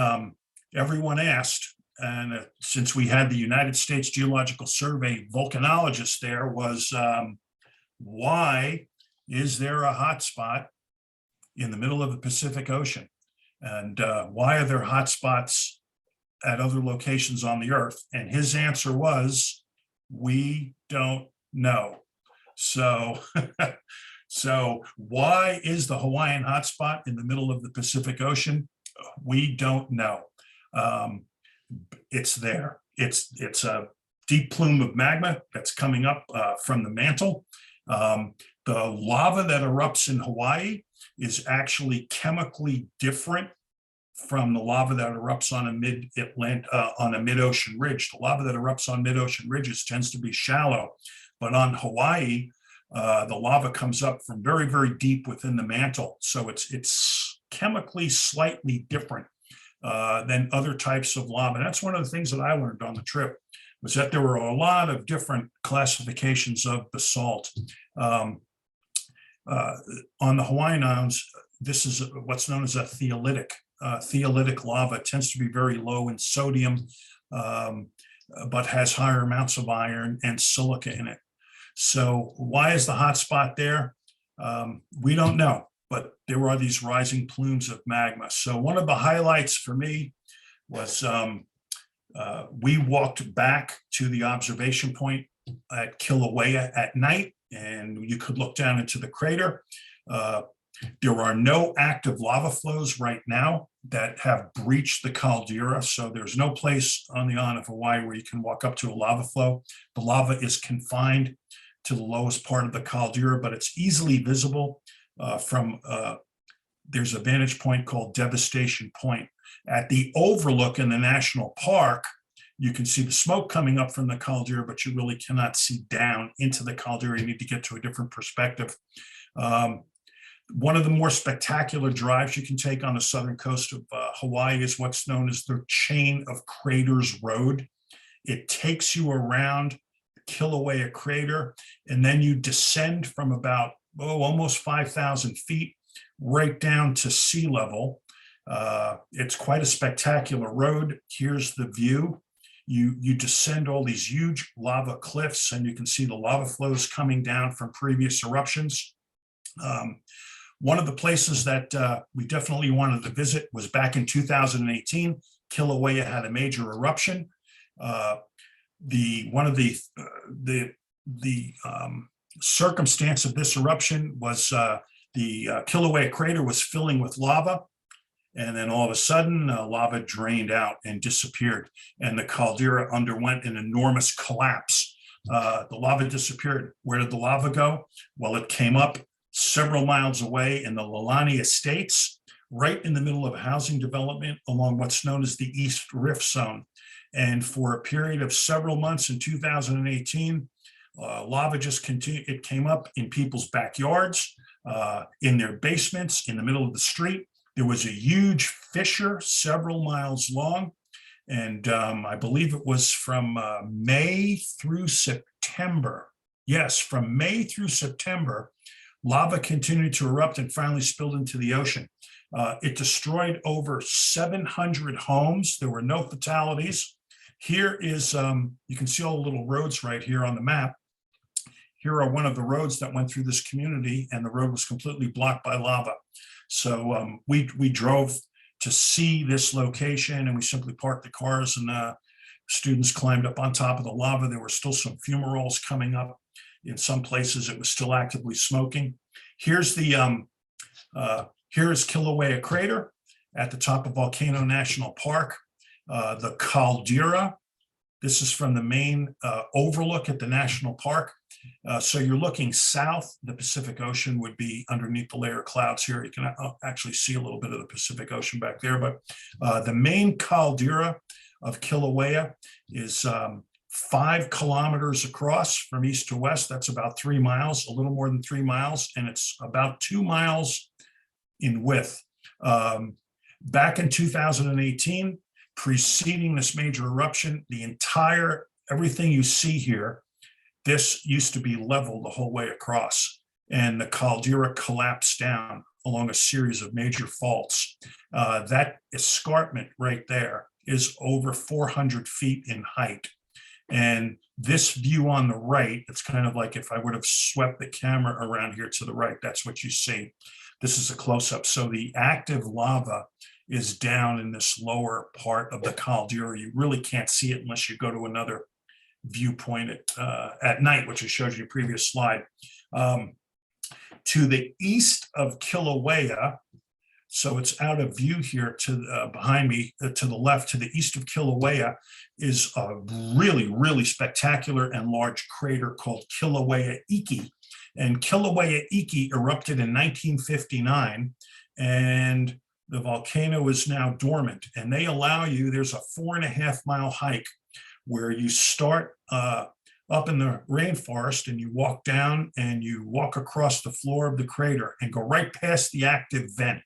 everyone asked, and since we had the United States Geological Survey volcanologist there, was why is there a hot spot in the middle of the Pacific Ocean? And why are there hot spots at other locations on the Earth? And his answer was, we don't know. So, so why is the Hawaiian hotspot in the middle of the Pacific Ocean? We don't know. Um, it's there. It's a deep plume of magma that's coming up from the mantle. The lava that erupts in Hawaii is actually chemically different from the lava that erupts on a mid-ocean ridge. The lava that erupts on mid-ocean ridges tends to be shallow, but on Hawaii, the lava comes up from very, very deep within the mantle. So it's chemically slightly different than other types of lava. And that's one of the things that I learned on the trip, was that there were a lot of different classifications of basalt. On the Hawaiian Islands, this is what's known as a theolitic. Theolitic lava tends to be very low in sodium, but has higher amounts of iron and silica in it. So why is the hot spot there? We don't know, but there are these rising plumes of magma. So one of the highlights for me was we walked back to the observation point at Kilauea at night, and you could look down into the crater. There are no active lava flows right now that have breached the caldera. So there's no place on the island of Hawaii where you can walk up to a lava flow. The lava is confined to the lowest part of the caldera, but it's easily visible from, there's a vantage point called Devastation Point. At the overlook in the national park, you can see the smoke coming up from the caldera, but you really cannot see down into the caldera. You need to get to a different perspective. One of the more spectacular drives you can take on the southern coast of Hawaii is what's known as the Chain of Craters Road. It takes you around Kilauea crater, and then you descend from about almost 5,000 feet right down to sea level. It's quite a spectacular road. Here's the view. You descend all these huge lava cliffs, and you can see the lava flows coming down from previous eruptions. One of the places that we definitely wanted to visit was back in 2018. Kilauea had a major eruption. One of the circumstance of this eruption was the Kilauea crater was filling with lava, and then all of a sudden lava drained out and disappeared, and the caldera underwent an enormous collapse. The lava disappeared. Where did the lava go? Well, it came up several miles away in the Lalani Estates, right in the middle of a housing development along what's known as the East Rift Zone. And for a period of several months in 2018, lava just continued. It came up in people's backyards, in their basements, in the middle of the street. There was a huge fissure several miles long. And I believe it was from May through September. Yes, from May through September, lava continued to erupt and finally spilled into the ocean. It destroyed over 700 homes. There were no fatalities. Here is, you can see all the little roads right here on the map. Here are one of the roads that went through this community, and the road was completely blocked by lava. So we drove to see this location, and we simply parked the cars, and students climbed up on top of the lava. There were still some fumaroles coming up. In some places, it was still actively smoking. Here's the here's Kilauea crater at the top of Volcano National Park. The caldera. This is from the main overlook at the national park. So you're looking south. The Pacific Ocean would be underneath the layer of clouds here. You can actually see a little bit of the Pacific Ocean back there. But the main caldera of Kilauea is 5 kilometers across from east to west. That's about 3 miles, a little more than 3 miles, and it's about 2 miles in width. Back in 2018, preceding this major eruption, everything you see here, this used to be level the whole way across, and the caldera collapsed down along a series of major faults. That escarpment right there is over 400 feet in height. And this view on the right, it's kind of like if I would have swept the camera around here to the right, that's what you see. This is a close-up. So the active lava is down in this lower part of the caldera. You really can't see it unless you go to another viewpoint at night, which I showed you in a previous slide. To the east of Kilauea, So it's out of view here to behind me, to the left, to the east of Kilauea, is a really, really spectacular and large crater called Kilauea Iki. And Kilauea Iki erupted in 1959, and the volcano is now dormant. And they allow you, there's a 4.5-mile hike where you start up in the rainforest and you walk down and you walk across the floor of the crater and go right past the active vent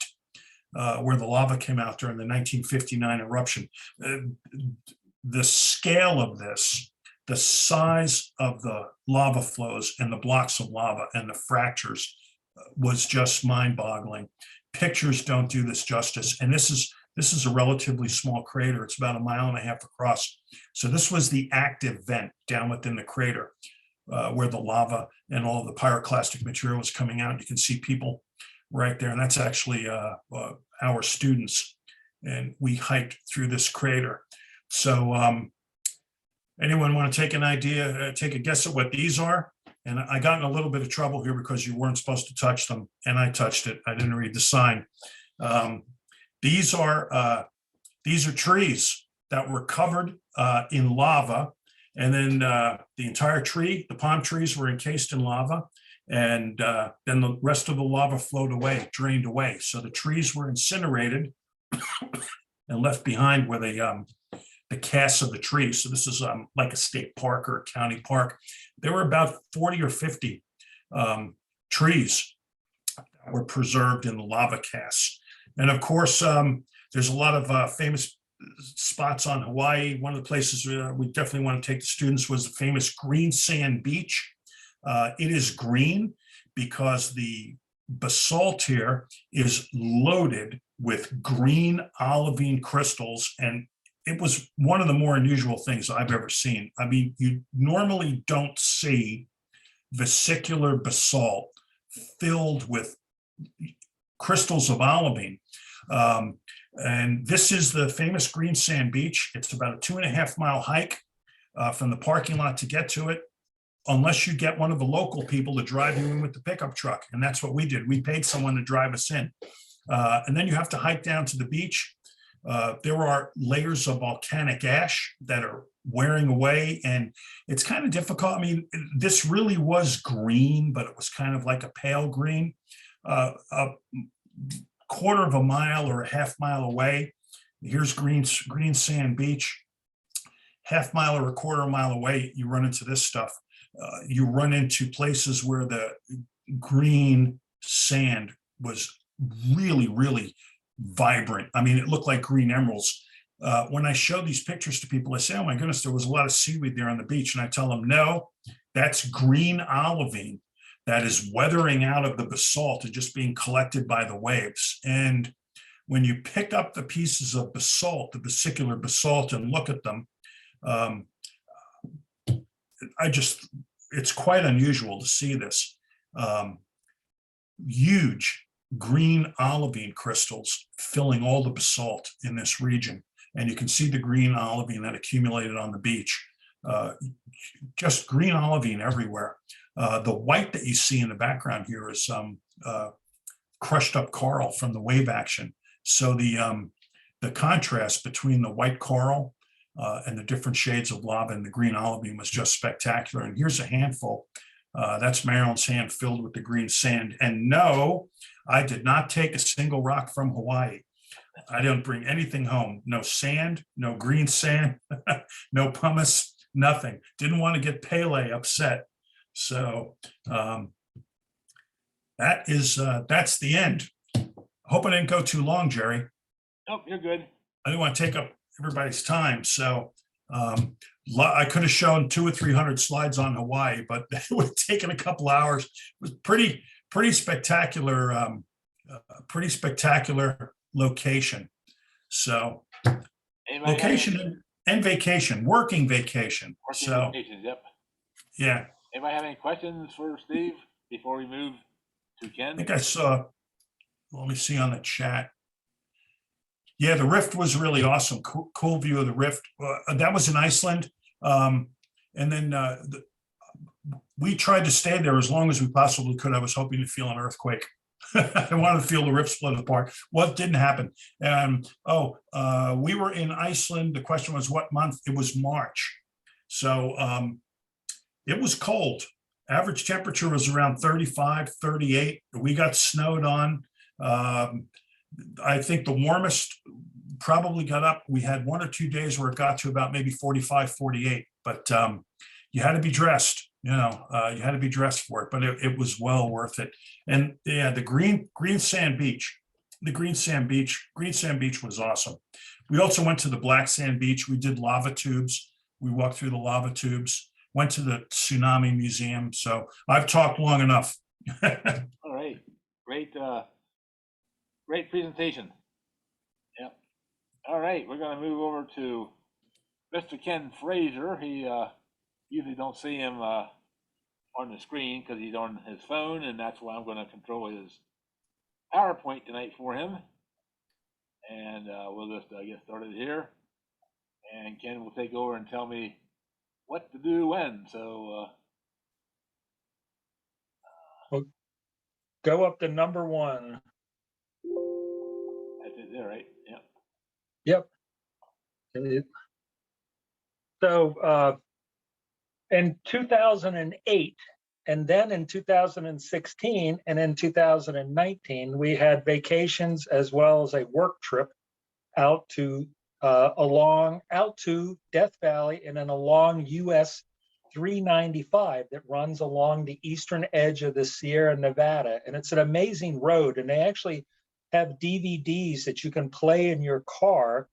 where the lava came out during the 1959 eruption. The scale of this, the size of the lava flows and the blocks of lava and the fractures was just mind-boggling. Pictures don't do this justice. And this is a relatively small crater. It's about 1.5 miles across. So this was the active vent down within the crater where the lava and all the pyroclastic material was coming out. You can see people right there. And that's actually our students. And we hiked through this crater. So anyone want to take an idea, take a guess at what these are? And I got in a little bit of trouble here because you weren't supposed to touch them. And I touched it. I didn't read the sign. These are trees that were covered in lava. And then the entire tree, the palm trees were encased in lava. And then the rest of the lava flowed away, drained away. So the trees were incinerated and left behind with the casts of the trees. So this is like a state park or a county park. There were about 40 or 50 trees that were preserved in the lava casts. And of course, there's a lot of famous spots on Hawaii. One of the places we definitely want to take the students was the famous green sand beach. It is green because the basalt here is loaded with green olivine crystals, and it was one of the more unusual things I've ever seen. I mean, you normally don't see vesicular basalt filled with crystals of olivine. And this is the famous green sand beach. It's about a 2.5-mile hike from the parking lot to get to it, unless you get one of the local people to drive you in with the pickup truck. And that's what we did. We paid someone to drive us in. And then you have to hike down to the beach. There are layers of volcanic ash that are wearing away, and it's kind of difficult. I mean, this really was green, but it was kind of like a pale green. A 1/4 mile or a 1/2 mile away, here's green sand beach. 1/2 mile or a 1/4 mile away, you run into this stuff. You run into places where the green sand was really, really vibrant. I mean, it looked like green emeralds. When I show these pictures to people, I say, oh my goodness, there was a lot of seaweed there on the beach. And I tell them, no, that's green olivine that is weathering out of the basalt and just being collected by the waves. And when you pick up the pieces of basalt, the vesicular basalt, and look at them, it's quite unusual to see this. Huge green olivine crystals filling all the basalt in this region. And you can see the green olivine that accumulated on the beach. Just green olivine everywhere. The white that you see in the background here is crushed up coral from the wave action. So the contrast between the white coral and the different shades of lava and the green olivine was just spectacular. And here's a handful. That's Marilyn's hand filled with the green sand. And no, I did not take a single rock from Hawaii. I didn't bring anything home. No sand, no green sand, no pumice, nothing. Didn't want to get Pele upset. So that's the end. Hope I didn't go too long, Jerry. Nope, you're good. I didn't want to take up everybody's time. So I could have shown 200 or 300 slides on Hawaii, but it would have taken a couple hours. It was pretty spectacular, location. So location and vacation, working vacation. So vacations, yep. Yeah. Anybody have any questions for Steve before we move to Ken? I think I saw, let me see on the chat. Yeah, the rift was really awesome. Cool view of the rift. That was in Iceland. And then we tried to stay there as long as we possibly could. I was hoping to feel an earthquake I wanted to feel the rift split apart. What didn't happen? We were in Iceland. The question was what month? It was March. So it was cold. Average temperature was around 35, 38. We got snowed on. I think the warmest probably got up. We had 1 or 2 days where it got to about maybe 45, 48, but you had to be dressed, you had to be dressed for it, but it was well worth it. And yeah, the green sand beach was awesome. We also went to the black sand beach. We did lava tubes. We walked through the lava tubes, went to the tsunami museum. So I've talked long enough. All right, great presentation. Yep. All right, we're gonna move over to Mr. Ken Frazier. He usually don't see him on the screen because he's on his phone, and that's why I'm going to control his PowerPoint tonight for him. And we'll just get started here. And Ken will take over and tell me what to do when. So well, go up to number 1. That's it there, right? Yep. Yep. So in 2008, and then in 2016, and in 2019, we had vacations as well as a work trip out to Death Valley and then along US 395 that runs along the eastern edge of the Sierra Nevada. And it's an amazing road. And they actually have DVDs that you can play in your car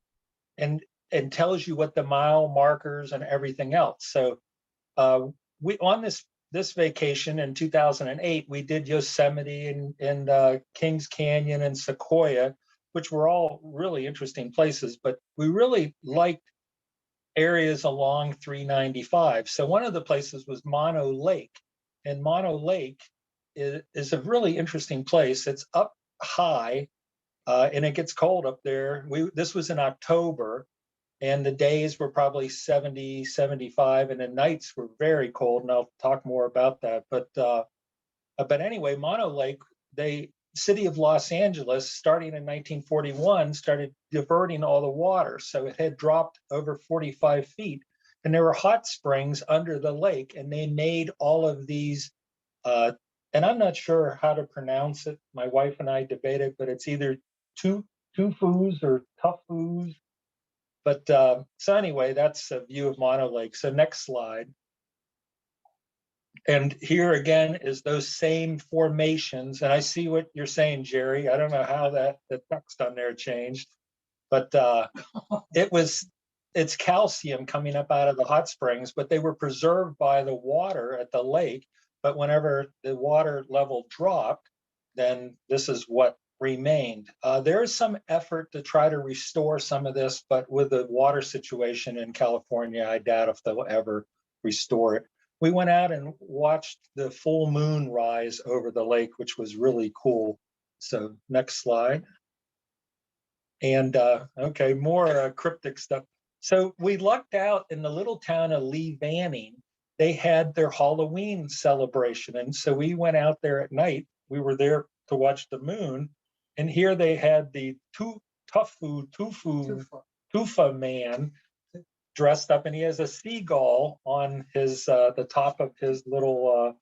and tells you what the mile markers and everything else. So we on this vacation in 2008, we did Yosemite and Kings Canyon and Sequoia, which were all really interesting places, but we really liked areas along 395. So one of the places was Mono Lake, and Mono Lake is a really interesting place. It's up high and it gets cold up there. This was in October, and the days were probably 70, 75, and the nights were very cold, and I'll talk more about that. But anyway, Mono Lake, city of Los Angeles, starting in 1941, started diverting all the water. So it had dropped over 45 feet, and there were hot springs under the lake, and they made all of these, and I'm not sure how to pronounce it. My wife and I debated, but it's either Tufus or Tufus. But so anyway, that's a view of Mono Lake. So next slide. And here again is those same formations. And I see what you're saying, Jerry. I don't know how the text on there changed, but it's calcium coming up out of the hot springs, but they were preserved by the water at the lake. But whenever the water level dropped, then this is what remained. There is some effort to try to restore some of this, but with the water situation in California, I doubt if they'll ever restore it. We went out and watched the full moon rise over the lake, which was really cool. So next slide. And okay, more cryptic stuff. So we lucked out in the little town of Lee Vanning. They had their Halloween celebration. And so we went out there at night. We were there to watch the moon. And here they had the Tufa man dressed up, and he has a seagull on his the top of his little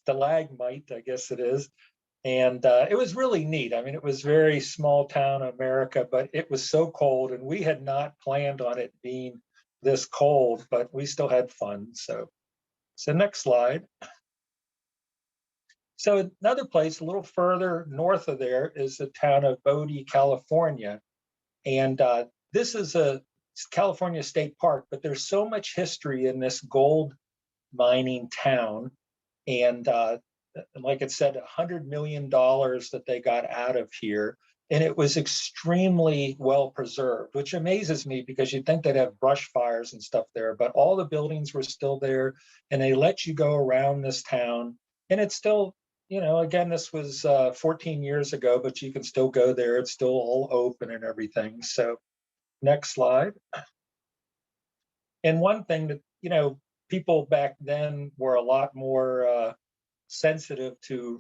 stalagmite, I guess it is. And it was really neat. I mean, it was very small town America, but it was so cold, and we had not planned on it being this cold, but we still had fun. So next slide. So another place a little further north of there is the town of Bode, California. And this is a California State Park, but there's so much history in this gold mining town. And like it said, $100 million that they got out of here. And it was extremely well preserved, which amazes me because you'd think they'd have brush fires and stuff there, but all the buildings were still there, and they let you go around this town. And it's still, again, this was 14 years ago, but you can still go there. It's still all open and everything. So next slide. And one thing that, people back then were a lot more sensitive to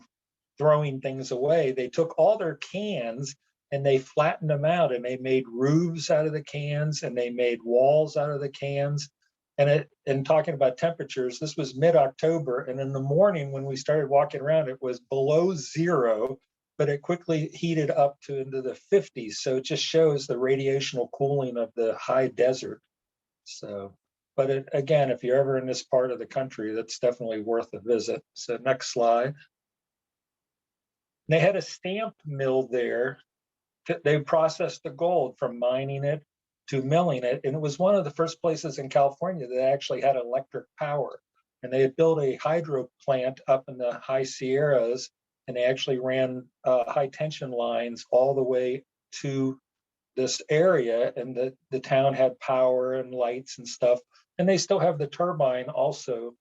throwing things away. They took all their cans and they flattened them out, and they made roofs out of the cans, and they made walls out of the cans. And talking about temperatures, this was mid-October, and in the morning when we started walking around, it was below zero, but it quickly heated up to into the 50s. So it just shows the radiational cooling of the high desert. So, but again, if you're ever in this part of the country, that's definitely worth a visit. So next slide. They had a stamp mill there. They processed the gold from mining it to milling it. And it was one of the first places in California that actually had electric power. And they had built a hydro plant up in the high Sierras, and they actually ran high tension lines all the way to this area. And the town had power and lights and stuff. And they still have the turbine also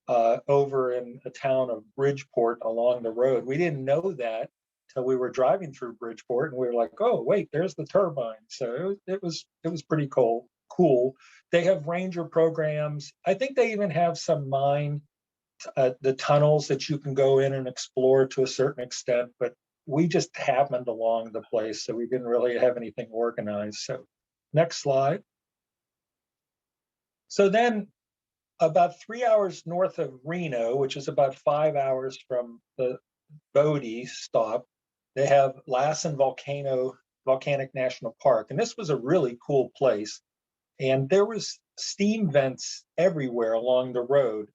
over in a town of Bridgeport along the road. We didn't know that till we were driving through Bridgeport, and we were like, "Oh, wait, there's the turbine." So it was pretty cool. They have ranger programs. I think they even have some mine, the tunnels that you can go in and explore to a certain extent. But we just happened along the place, so we didn't really have anything organized. So next slide. So then, about 3 hours north of Reno, which is about 5 hours from the Bode stop, they have Lassen Volcanic National Park. And this was a really cool place. And there was steam vents everywhere along the road.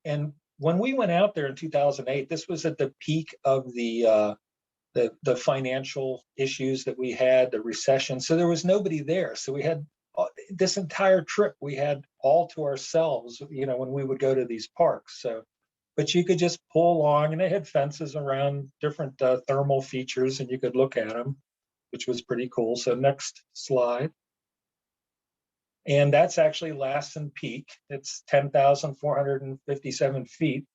And when we went out there in 2008, this was at the peak of the financial issues that we had, the recession. So there was nobody there. So we had this entire trip, we had all to ourselves, when we would go to these parks. So, but you could just pull along, and they had fences around different thermal features, and you could look at them, which was pretty cool. So next slide. And that's actually Lassen Peak. It's 10,457 feet.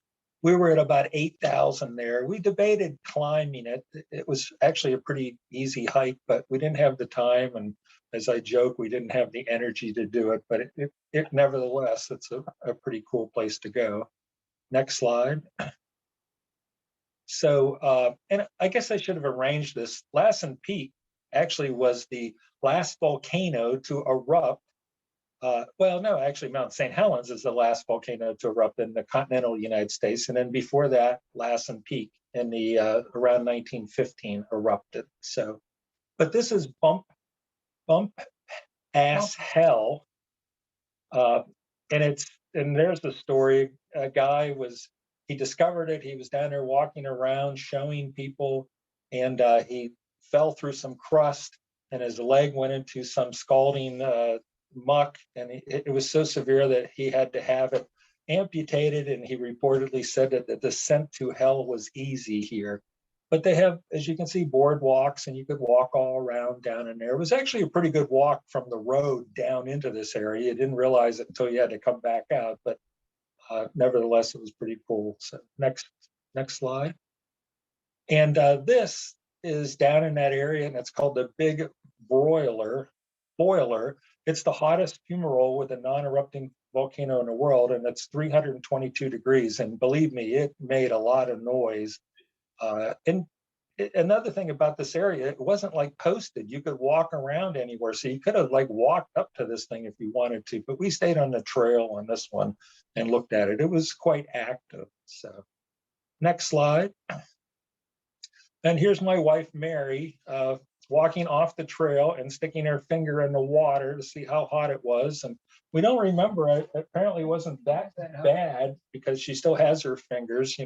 We were at about 8,000 there. We debated climbing it. It was actually a pretty easy hike, but we didn't have the time. And as I joke, we didn't have the energy to do it, but it nevertheless, it's a pretty cool place to go. Next slide. So, and I guess I should have arranged this. Lassen Peak actually was the last volcano to erupt. Well, no, actually, Mount St. Helens is the last volcano to erupt in the continental United States. And then before that, Lassen Peak in the around 1915 erupted. So, but this is bump ass hell. And there's the story. A guy he discovered it. He was down there walking around showing people, and he fell through some crust, and his leg went into some scalding muck, and it was so severe that he had to have it amputated. And he reportedly said that the descent to hell was easy here. But they have, as you can see, boardwalks, and you could walk all around down in there. It was actually a pretty good walk from the road down into this area. You didn't realize it until you had to come back out, but nevertheless, it was pretty cool. So next slide. And this is down in that area, and it's called the Big Broiler Boiler. It's the hottest fumarole with a non-erupting volcano in the world, and it's 322 degrees. And believe me, it made a lot of noise. And another thing about this area, it wasn't like posted. You could walk around anywhere. So you could have like walked up to this thing if you wanted to, but we stayed on the trail on this one and looked at it. It was quite active. So next slide. And here's my wife, Mary, walking off the trail and sticking her finger in the water to see how hot it was. And we don't remember it. Apparently it wasn't that bad because she still has her fingers,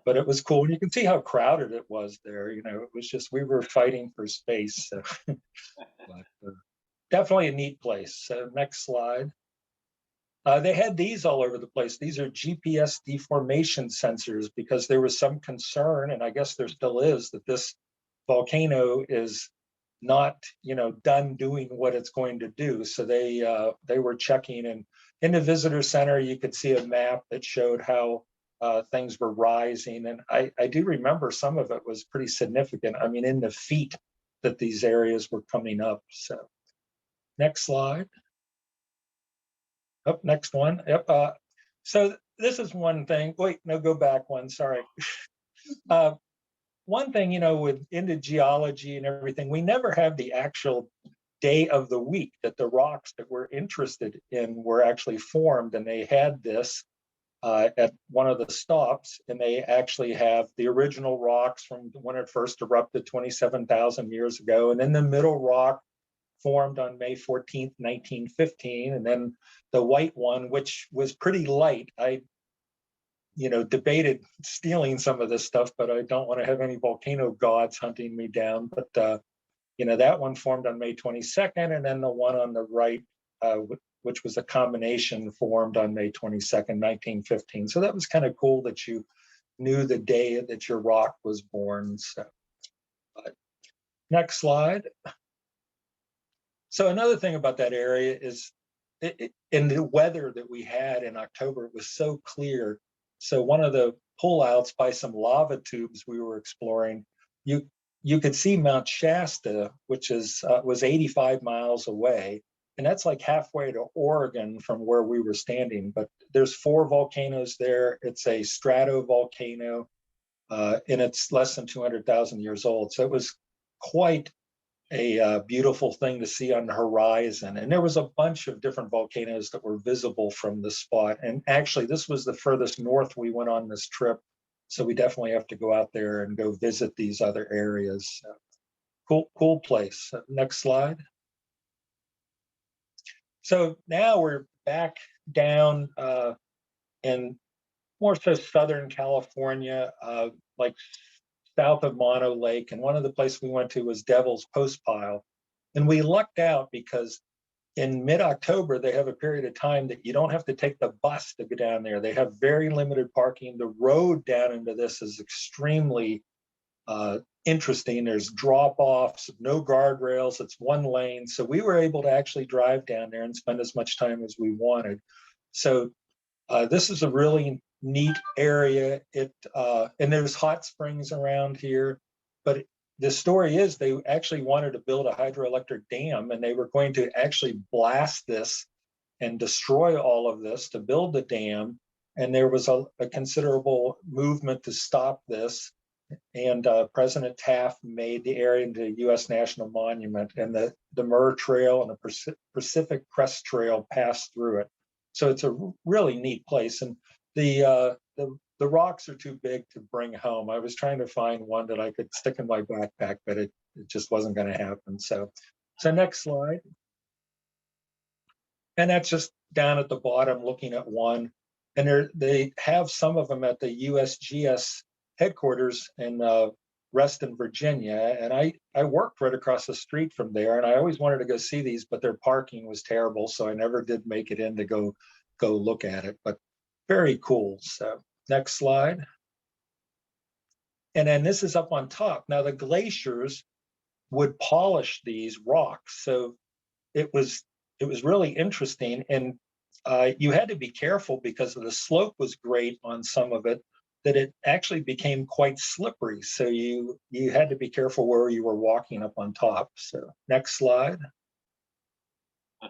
but it was cool. And you can see how crowded it was there. It was just, we were fighting for space. So. But, definitely a neat place. So next slide. They had these all over the place. These are GPS deformation sensors because there was some concern, and I guess there still is, that this volcano is not, done doing what it's going to do. So they were checking, and in the visitor center, you could see a map that showed how things were rising. And I do remember some of it was pretty significant. I mean, in the feet that these areas were coming up. So next slide. Oh, next one. Yep. So this is one thing. Wait, no, go back one. Sorry. One thing, with into geology and everything, we never have the actual day of the week that the rocks that we're interested in were actually formed. And they had this at one of the stops, and they actually have the original rocks from when it first erupted 27,000 years ago. And then the middle rock formed on May 14th, 1915. And then the white one, which was pretty light. I debated stealing some of this stuff, but I don't want to have any volcano gods hunting me down. But, that one formed on May 22nd. And then the one on the right, which was a combination, formed on May 22nd, 1915. So that was kind of cool that you knew the day that your rock was born. So, next slide. So another thing about that area is in the weather that we had in October, it was so clear. So one of the pullouts by some lava tubes we were exploring, you could see Mount Shasta, which was 85 miles away. And that's like halfway to Oregon from where we were standing. But there's 4 volcanoes there. It's a stratovolcano, and it's less than 200,000 years old. So it was quite a beautiful thing to see on the horizon. And there was a bunch of different volcanoes that were visible from the spot. And actually, this was the furthest north we went on this trip. So we definitely have to go out there and go visit these other areas. Cool place. Next slide. So now we're back down in more so Southern California, like south of Mono Lake. And one of the places we went to was Devil's Postpile. And we lucked out because in mid-October, they have a period of time that you don't have to take the bus to go down there. They have very limited parking. The road down into this is extremely interesting. There's drop-offs, no guardrails, it's one lane. So we were able to actually drive down there and spend as much time as we wanted. So this is a really neat area. And there's hot springs around here, but the story is they actually wanted to build a hydroelectric dam, and they were going to actually blast this and destroy all of this to build the dam. And there was a considerable movement to stop this. And President Taft made the area into a U.S. National Monument, and the Murr Trail and the Pacific Crest Trail passed through it. So it's a really neat place. And the rocks are too big to bring home. I was trying to find one that I could stick in my backpack, but it just wasn't going to happen. So next slide. And that's just down at the bottom looking at one. And they have some of them at the USGS headquarters in Reston, Virginia. And I worked right across the street from there. And I always wanted to go see these, but their parking was terrible. So I never did make it in to go look at it. But very cool. So next slide. And then this is up on top. Now the glaciers would polish these rocks. So it was really interesting. And you had to be careful because the slope was great on some of it, that it actually became quite slippery. So you had to be careful where you were walking up on top. So next slide.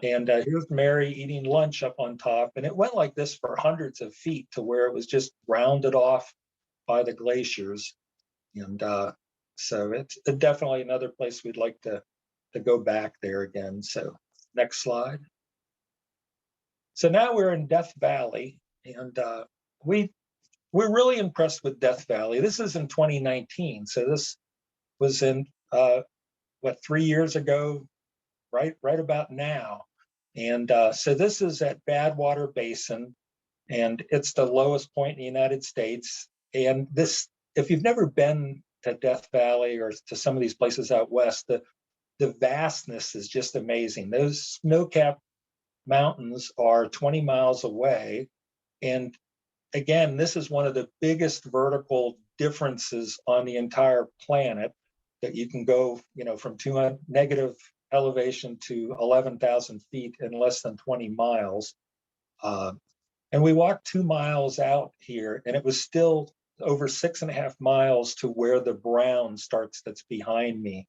And here's Mary eating lunch up on top. And it went like this for hundreds of feet to where it was just rounded off by the glaciers. And so it's definitely another place we'd like to go back there again. So next slide. So now we're in Death Valley, and we're really impressed with Death Valley. This is in 2019. So this was in 3 years ago, right about now. And so this is at Badwater Basin, and it's the lowest point in the United States. And this, if you've never been to Death Valley or to some of these places out west, the vastness is just amazing. Those snow-capped mountains are 20 miles away. And again, this is one of the biggest vertical differences on the entire planet, that you can go, from negative elevation to 11,000 feet in less than 20 miles. And we walked 2 miles out here, and it was still over 6.5 miles to where the brown starts that's behind me.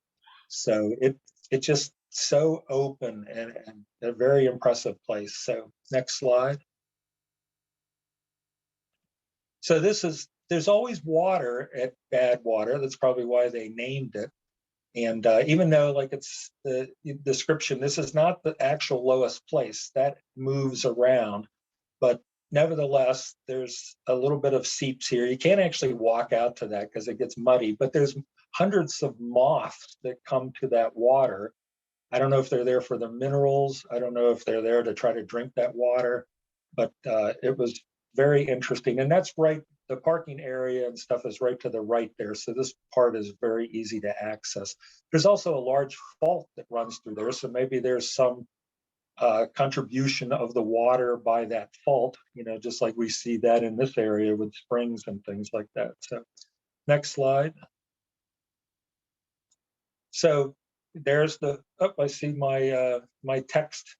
So it's just so open and a very impressive place. So next slide. So this is there's always water at Badwater. That's probably why they named it. And even though, like it's the description, this is not the actual lowest place, that moves around. But nevertheless, there's a little bit of seeps here. You can't actually walk out to that because it gets muddy, but there's hundreds of moths that come to that water. I don't know if they're there for the minerals. I don't know if they're there to try to drink that water, but it was very interesting. And that's right, the parking area and stuff is right to the right there. So this part is very easy to access. There's also a large fault that runs through there. So maybe there's some contribution of the water by that fault, you know, just like we see that in this area with springs and things like that. So next slide. So there's the, oh, I see my my text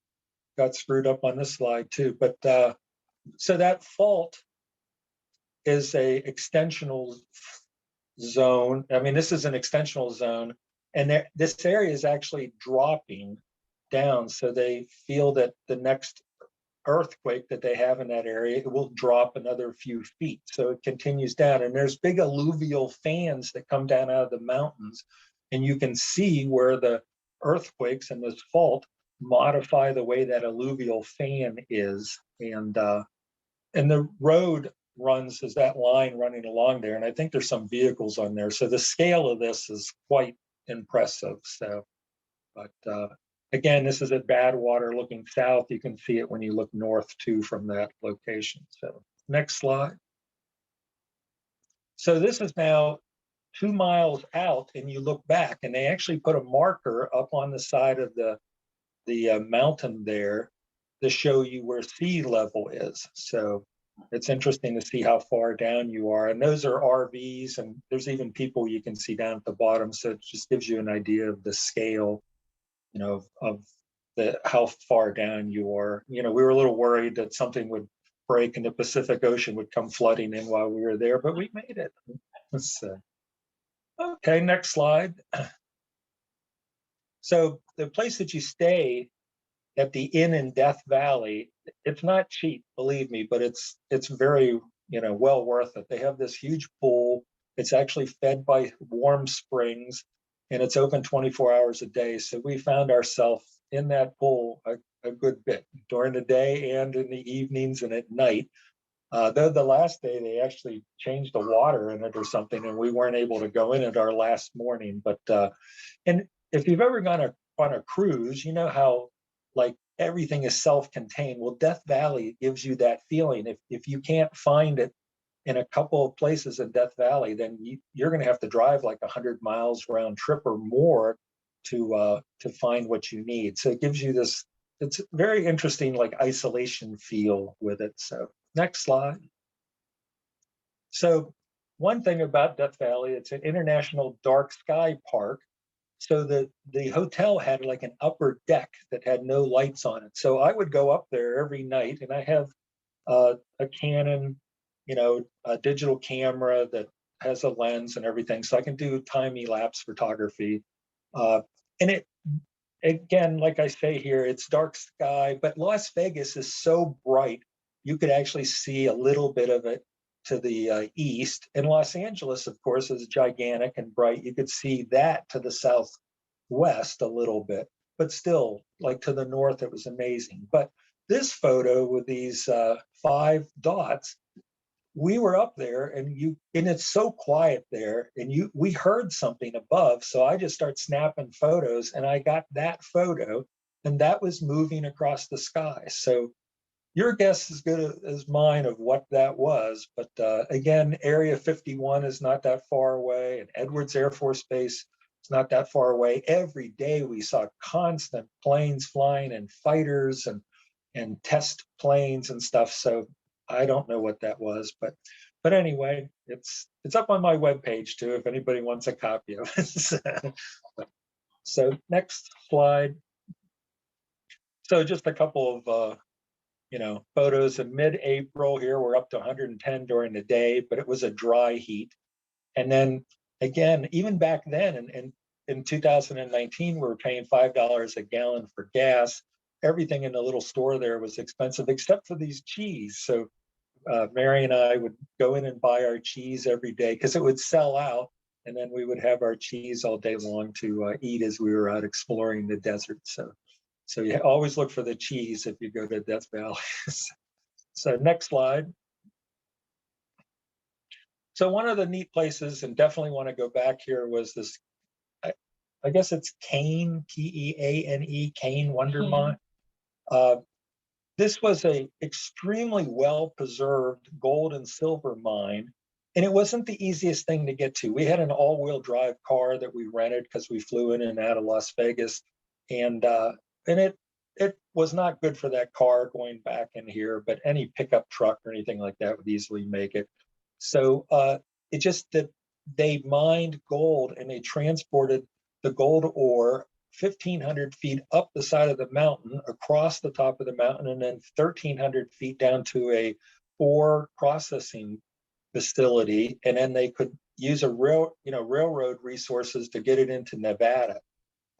got screwed up on this slide too. But so that fault is a extensional zone. I mean, this is an extensional zone, and there, this area is actually dropping down. So they feel that the next earthquake that they have in that area, it will drop another few feet. So it continues down, and there's big alluvial fans that come down out of the mountains, and you can see where the earthquakes and this fault modify the way that alluvial fan is. And the road runs as that line running along there, and I think there's some vehicles on there. So the scale of this is quite impressive. So, but again, this is at Badwater looking south. You can see it when you look north too from that location. So next slide. So this is now 2 miles out, and you look back, and they actually put a marker up on the side of the mountain there to show you where sea level is. So it's interesting to see how far down you are. And those are RVs, and there's even people you can see down at the bottom. So it just gives you an idea of the scale, you know, of the how far down you are. You know, we were a little worried that something would break and the Pacific Ocean would come flooding in while we were there, but we made it. So, okay, next slide. So the place that you stay at the inn in Death Valley, it's not cheap, believe me, but it's very, you know, well worth it. They have this huge pool. It's actually fed by warm springs, and it's open 24 hours a day. So we found ourselves in that pool a good bit during the day and in the evenings and at night. Though the last day they actually changed the water in it or something, and we weren't able to go in it our last morning. But and if you've ever gone on a cruise, you know how like everything is self-contained. Well, Death Valley gives you that feeling. If you can't find it in a couple of places in Death Valley, then you're going to have to drive like 100 miles round trip or more to find what you need. So it gives you this, it's very interesting, like isolation feel with it. So next slide. So one thing about Death Valley, it's an international dark sky park. So the hotel had like an upper deck that had no lights on it. So I would go up there every night, and I have a Canon, you know, a digital camera that has a lens and everything, so I can do time-elapse photography. And it, again, like I say here, it's dark sky, but Las Vegas is so bright, you could actually see a little bit of it to the east. And Los Angeles, of course, is gigantic and bright. You could see that to the southwest a little bit, but still, like to the north, it was amazing. But this photo with these 5 dots, we were up there, and it's so quiet there, and we heard something above. So I just start snapping photos, and I got that photo, and that was moving across the sky. So your guess is good as mine of what that was. But again, Area 51 is not that far away, and Edwards Air Force Base is not that far away. Every day we saw constant planes flying and fighters and test planes and stuff. So I don't know what that was, but anyway, it's up on my webpage too, if anybody wants a copy of it. So next slide. So just a couple of you know, photos in mid-April here. We're up to 110 during the day, but it was a dry heat. And then again, even back then in 2019, we were paying $5 a gallon for gas. Everything in the little store there was expensive except for these cheese. So Mary and I would go in and buy our cheese every day because it would sell out. And then we would have our cheese all day long to eat as we were out exploring the desert. So you always look for the cheese if you go to Death Valley. So next slide. So one of the neat places, and definitely want to go back here, was this, I guess it's Kane, Keane, Kane Wonder Mine. This was a extremely well-preserved gold and silver mine, and it wasn't the easiest thing to get to. We had an all-wheel drive car that we rented because we flew in and out of Las Vegas, and it was not good for that car going back in here, but any pickup truck or anything like that would easily make it. So it just that they mined gold and they transported the gold ore 1,500 feet up the side of the mountain, across the top of the mountain, and then 1,300 feet down to a ore processing facility. And then they could use railroad resources to get it into Nevada.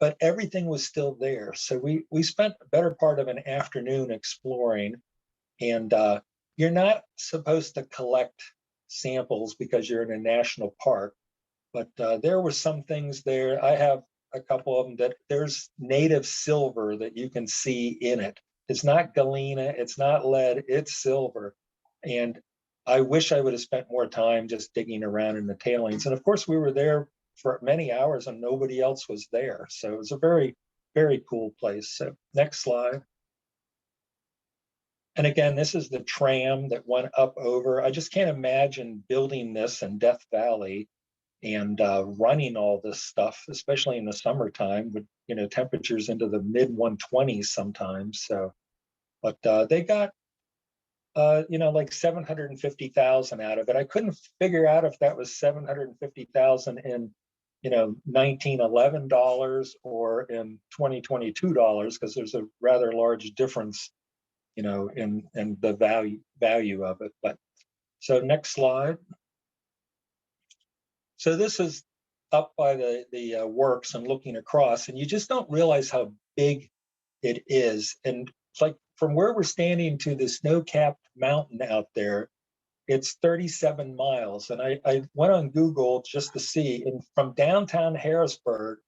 But everything was still there. So we spent a better part of an afternoon exploring. And you're not supposed to collect samples because you're in a national park. But there were some things there. I have a couple of them that there's native silver that you can see in it. It's not galena, it's not lead, it's silver. And I wish I would have spent more time just digging around in the tailings. And of course, we were there for many hours and nobody else was there. So it was a very, very cool place. So next slide. And again, this is the tram that went up over. I just can't imagine building this in Death Valley and running all this stuff, especially in the summertime with temperatures into the mid 120s sometimes. So, but they got like 750,000 out of it. I couldn't figure out if that was 750,000 in $1911 or in 2022 dollars, because there's a rather large difference in the value of it. But so next slide. So this is up by the works and looking across, and you just don't realize how big it is. And it's like from where we're standing to the snow-capped mountain out there, it's 37 miles. And I went on Google just to see, and from downtown Harrisburg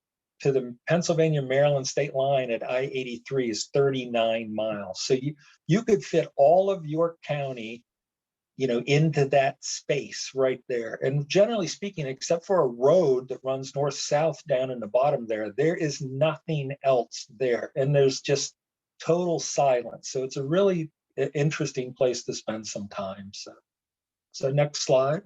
to the Pennsylvania-Maryland state line at I-83 is 39 miles. So you could fit all of York County into that space right there. And generally speaking, except for a road that runs north-south down in the bottom there is nothing else there. And there's just total silence. So it's a really interesting place to spend some time. So next slide.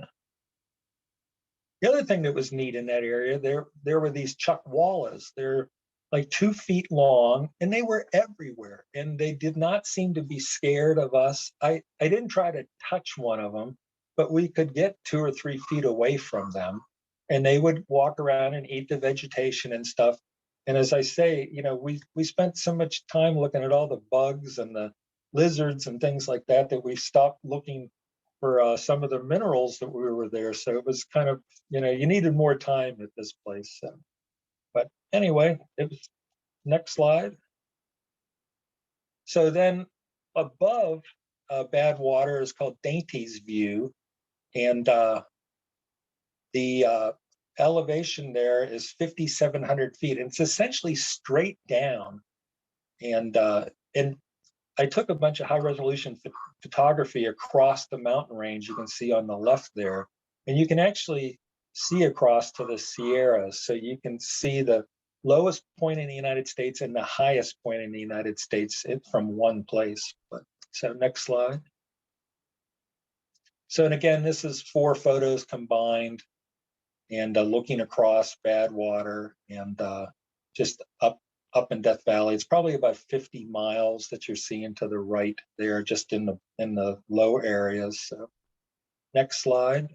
The other thing that was neat in that area, there were these chuckwallas. They're like 2 feet long, and they were everywhere. And they did not seem to be scared of us. I didn't try to touch one of them, but we could get 2 or 3 feet away from them. And they would walk around and eat the vegetation and stuff. And as I say, we spent so much time looking at all the bugs and the lizards and things like that we stopped looking for some of the minerals that we were there. So it was kind of, you needed more time at this place. So. But anyway, it was next slide. So then above bad water is called Dainty's View. And the elevation there is 5,700 feet. And it's essentially straight down. And I took a bunch of high resolution photography across the mountain range. You can see on the left there, and you can actually see across to the Sierras. So you can see the lowest point in the United States and the highest point in the United States from one place. So next slide. So, and again, this is 4 photos combined, and looking across bad water and just up in Death Valley. It's probably about 50 miles that you're seeing to the right there, just in the low areas. So next slide.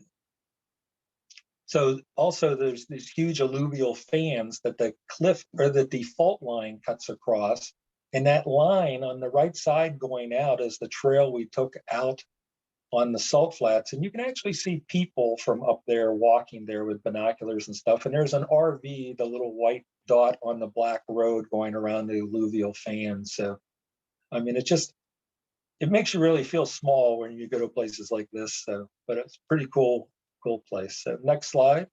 So also there's these huge alluvial fans that the cliff or the default line cuts across. And that line on the right side going out is the trail we took out on the salt flats. And you can actually see people from up there walking there with binoculars and stuff. And there's an RV, the little white dot on the black road going around the alluvial fans. So, I mean, it makes you really feel small when you go to places like this. So, but it's a pretty cool place. So next slide.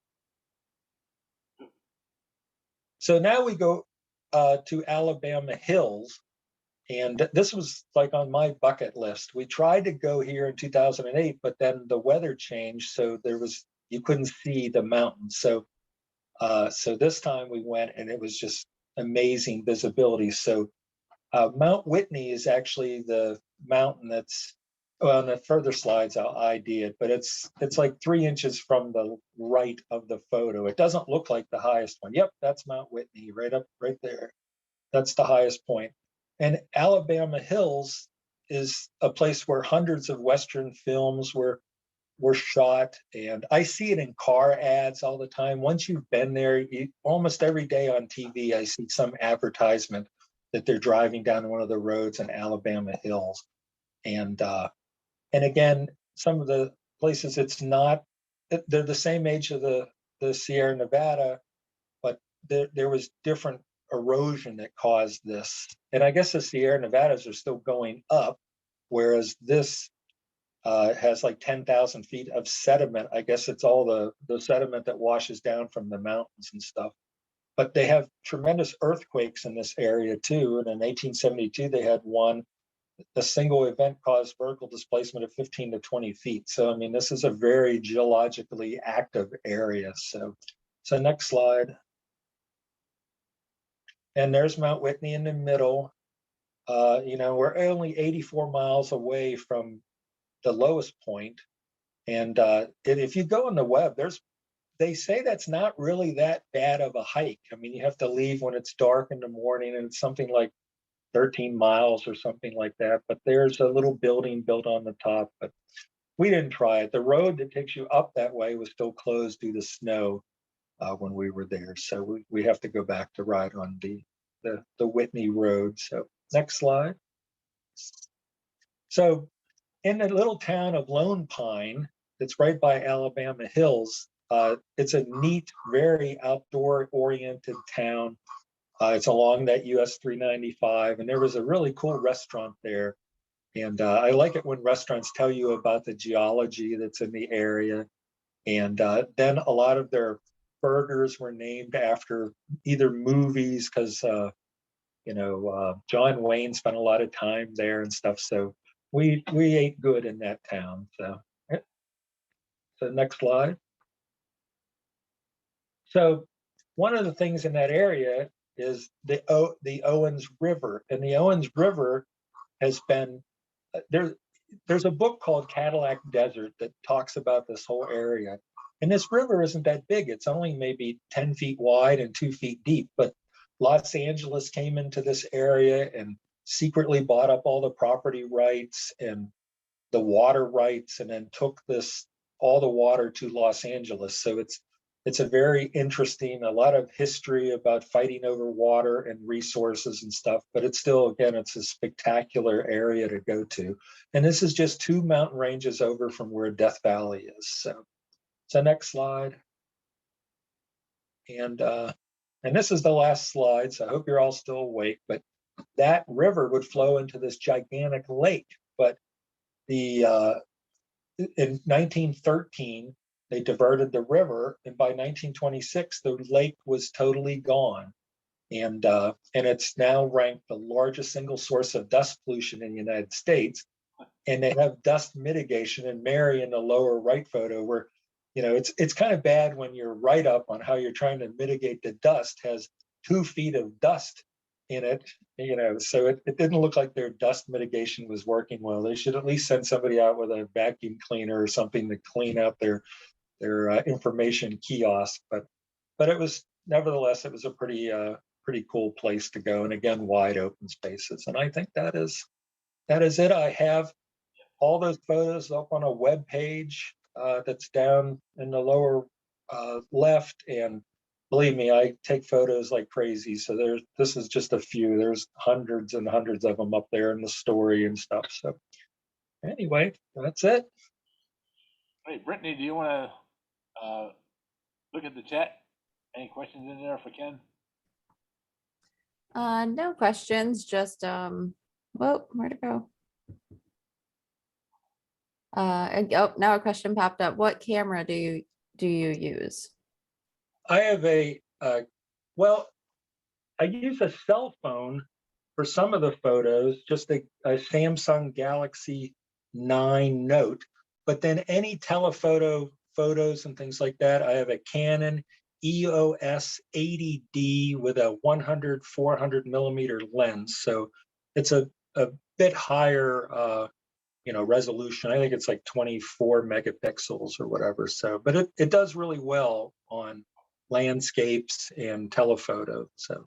So now we go to Alabama Hills. And this was like on my bucket list. We tried to go here in 2008, but then the weather changed. So you couldn't see the mountains. So this time we went and it was just amazing visibility. So Mount Whitney is actually the mountain that's, well, on the further slides, I'll ID it, but it's like 3 inches from the right of the photo. It doesn't look like the highest one. Yep, that's Mount Whitney right there. That's the highest point. And Alabama Hills is a place where hundreds of Western films were shot. And I see it in car ads all the time. Once you've been there, almost every day on TV, I see some advertisement that they're driving down one of the roads in Alabama Hills. And again, some of the places they're the same age of the Sierra Nevada, but there was different erosion that caused this. And I guess the Sierra Nevadas are still going up, whereas this has like 10,000 feet of sediment. I guess it's all the sediment that washes down from the mountains and stuff. But they have tremendous earthquakes in this area too. And in 1872, they had one. A single event caused vertical displacement of 15 to 20 feet. So, I mean, this is a very geologically active area. So next slide. And there's Mount Whitney in the middle. We're only 84 miles away from the lowest point. And if you go on the web, they say that's not really that bad of a hike. I mean, you have to leave when it's dark in the morning, and it's something like 13 miles or something like that. But there's a little building built on the top. But we didn't try it. The road that takes you up that way was still closed due to snow when we were there. So we have to go back to ride on the Whitney Road. So next slide. So in the little town of Lone Pine, that's right by Alabama Hills, it's a neat, very outdoor-oriented town. It's along that US 395, and there was a really cool restaurant there. And I like it when restaurants tell you about the geology that's in the area. And then a lot of their burgers were named after either movies, because John Wayne spent a lot of time there and stuff. So we ate good in that town. So next slide. So one of the things in that area is the Owens River, and the Owens River has been there's a book called Cadillac Desert that talks about this whole area. And this river isn't that big. It's only maybe 10 feet wide and 2 feet deep. But Los Angeles came into this area and secretly bought up all the property rights and the water rights, and then took all the water to Los Angeles. So it's a very interesting, a lot of history about fighting over water and resources and stuff, but it's still, again, it's a spectacular area to go to. And this is just 2 mountain ranges over from where Death Valley is. So next slide. And this is the last slide, so I hope you're all still awake, but that river would flow into this gigantic lake. But in 1913, they diverted the river, and by 1926, the lake was totally gone. And it's now ranked the largest single source of dust pollution in the United States. And they have dust mitigation. And Mary, in the lower right photo, where it's kind of bad when your write-up on how you're trying to mitigate the dust has 2 feet of dust in it, so it didn't look like their dust mitigation was working well. They should at least send somebody out with a vacuum cleaner or something to clean out their information kiosk. But it was, nevertheless, it was a pretty cool place to go. And again, wide open spaces. And I think that is it. I have all those photos up on a web page that's down in the lower left. And believe me, I take photos like crazy. So this is just a few. There's hundreds and hundreds of them up there in the story and stuff. So anyway, that's it. Hey, Brittany, do you want to look at the chat? Any questions in there for Ken? No questions, just whoa, where'd it go? Oh, now a question popped up. What camera do you use? I have well, I use a cell phone for some of the photos, just a Samsung Galaxy 9 Note. But then any telephoto photos and things like that, I have a Canon EOS 80D with a 400 millimeter lens. So it's a bit higher, resolution. I think it's like 24 megapixels or whatever. So, but it does really well on landscapes and telephoto. So.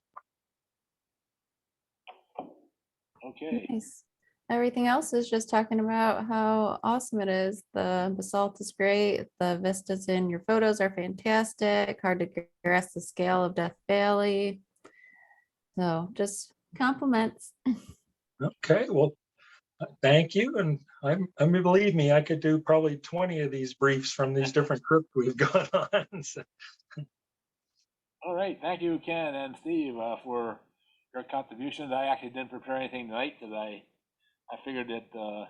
Okay. Nice. Everything else is just talking about how awesome it is. The basalt is great. The vistas in your photos are fantastic. Hard to grasp the scale of Death Valley. So just compliments. Okay, well, thank you. And I mean, believe me, I could do probably 20 of these briefs from these different trips we've gone on. So. All right. Thank you, Ken and Steve, for your contributions. I actually didn't prepare anything tonight because I figured that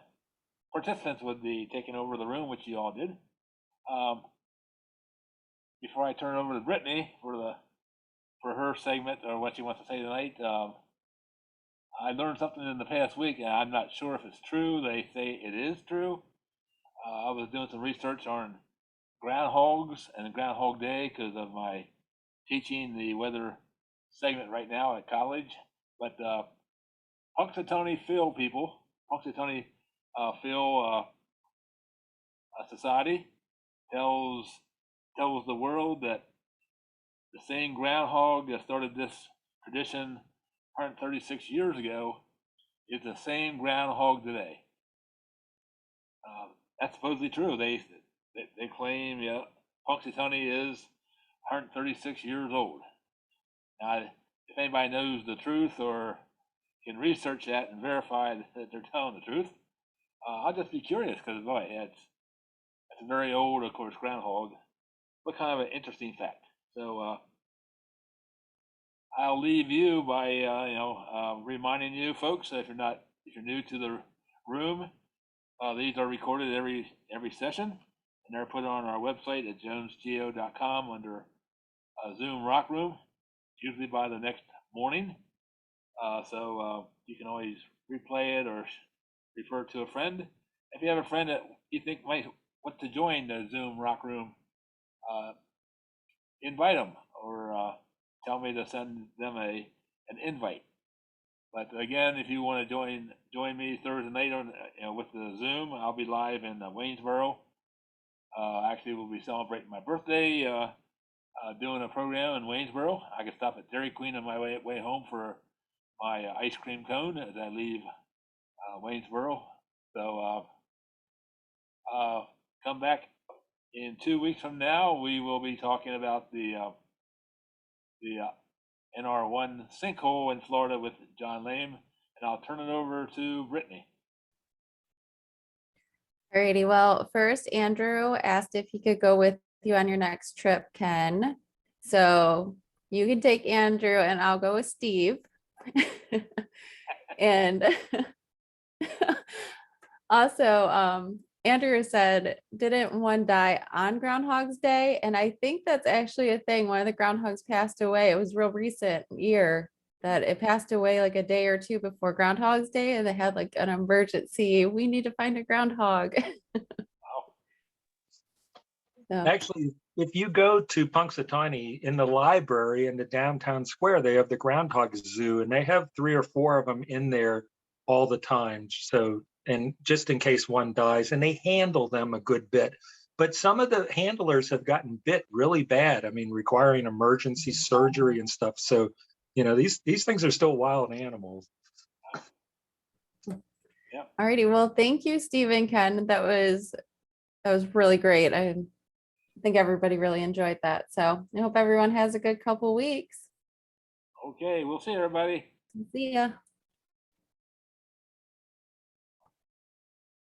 participants would be taking over the room, which you all did. Before I turn it over to Brittany for her segment or what she wants to say tonight, I learned something in the past week, and I'm not sure if it's true. They say it is true. I was doing some research on groundhogs and Groundhog Day because of my teaching the weather segment right now at college. But Punxsutawney Phil people, Punxsutawney Phil Society tells the world that the same groundhog that started this tradition 136 years ago is the same groundhog today. That's supposedly true. They claim Punxsutawney is 136 years old. Now, if anybody knows the truth or can research that and verify that they're telling the truth, I'll just be curious because boy, it's a very old, of course, groundhog. What kind of an interesting fact. So I'll leave you by reminding you folks, if you're new to the room, these are recorded every session, and they're put on our website at jonesgeo.com under Zoom Rock Room, usually by the next morning. So you can always replay it or refer to a friend. If you have a friend that you think might want to join the Zoom Rock Room, invite them or tell me to send them an invite. But again, if you want to join me Thursday night on with the Zoom, I'll be live in Waynesboro. Actually, we'll be celebrating my birthday, doing a program in Waynesboro. I can stop at Dairy Queen on my way home for my ice cream cone as I leave Waynesboro. So come back in 2 weeks from now. We will be talking about the NR1 sinkhole in Florida with John Lame, and I'll turn it over to Brittany. Alrighty, well, first Andrew asked if he could go with you on your next trip, Ken. So you can take Andrew and I'll go with Steve. And also, Andrew said, didn't one die on Groundhog's Day? And I think that's actually a thing. One of the groundhogs passed away. It was real recent year that it passed away like a day or two before Groundhog's Day, and they had like an emergency. We need to find a groundhog. So. Actually, if you go to Punxsutawney in the library in the downtown square, they have the groundhog zoo, and they have 3 or 4 of them in there all the time. So, and just in case one dies, and they handle them a good bit. But some of the handlers have gotten bit really bad. I mean, requiring emergency surgery and stuff. So, these things are still wild animals. Yeah. Alrighty, well, thank you, Steve and Ken. That was really great. I think everybody really enjoyed that. So I hope everyone has a good couple weeks. Okay, we'll see everybody. See ya.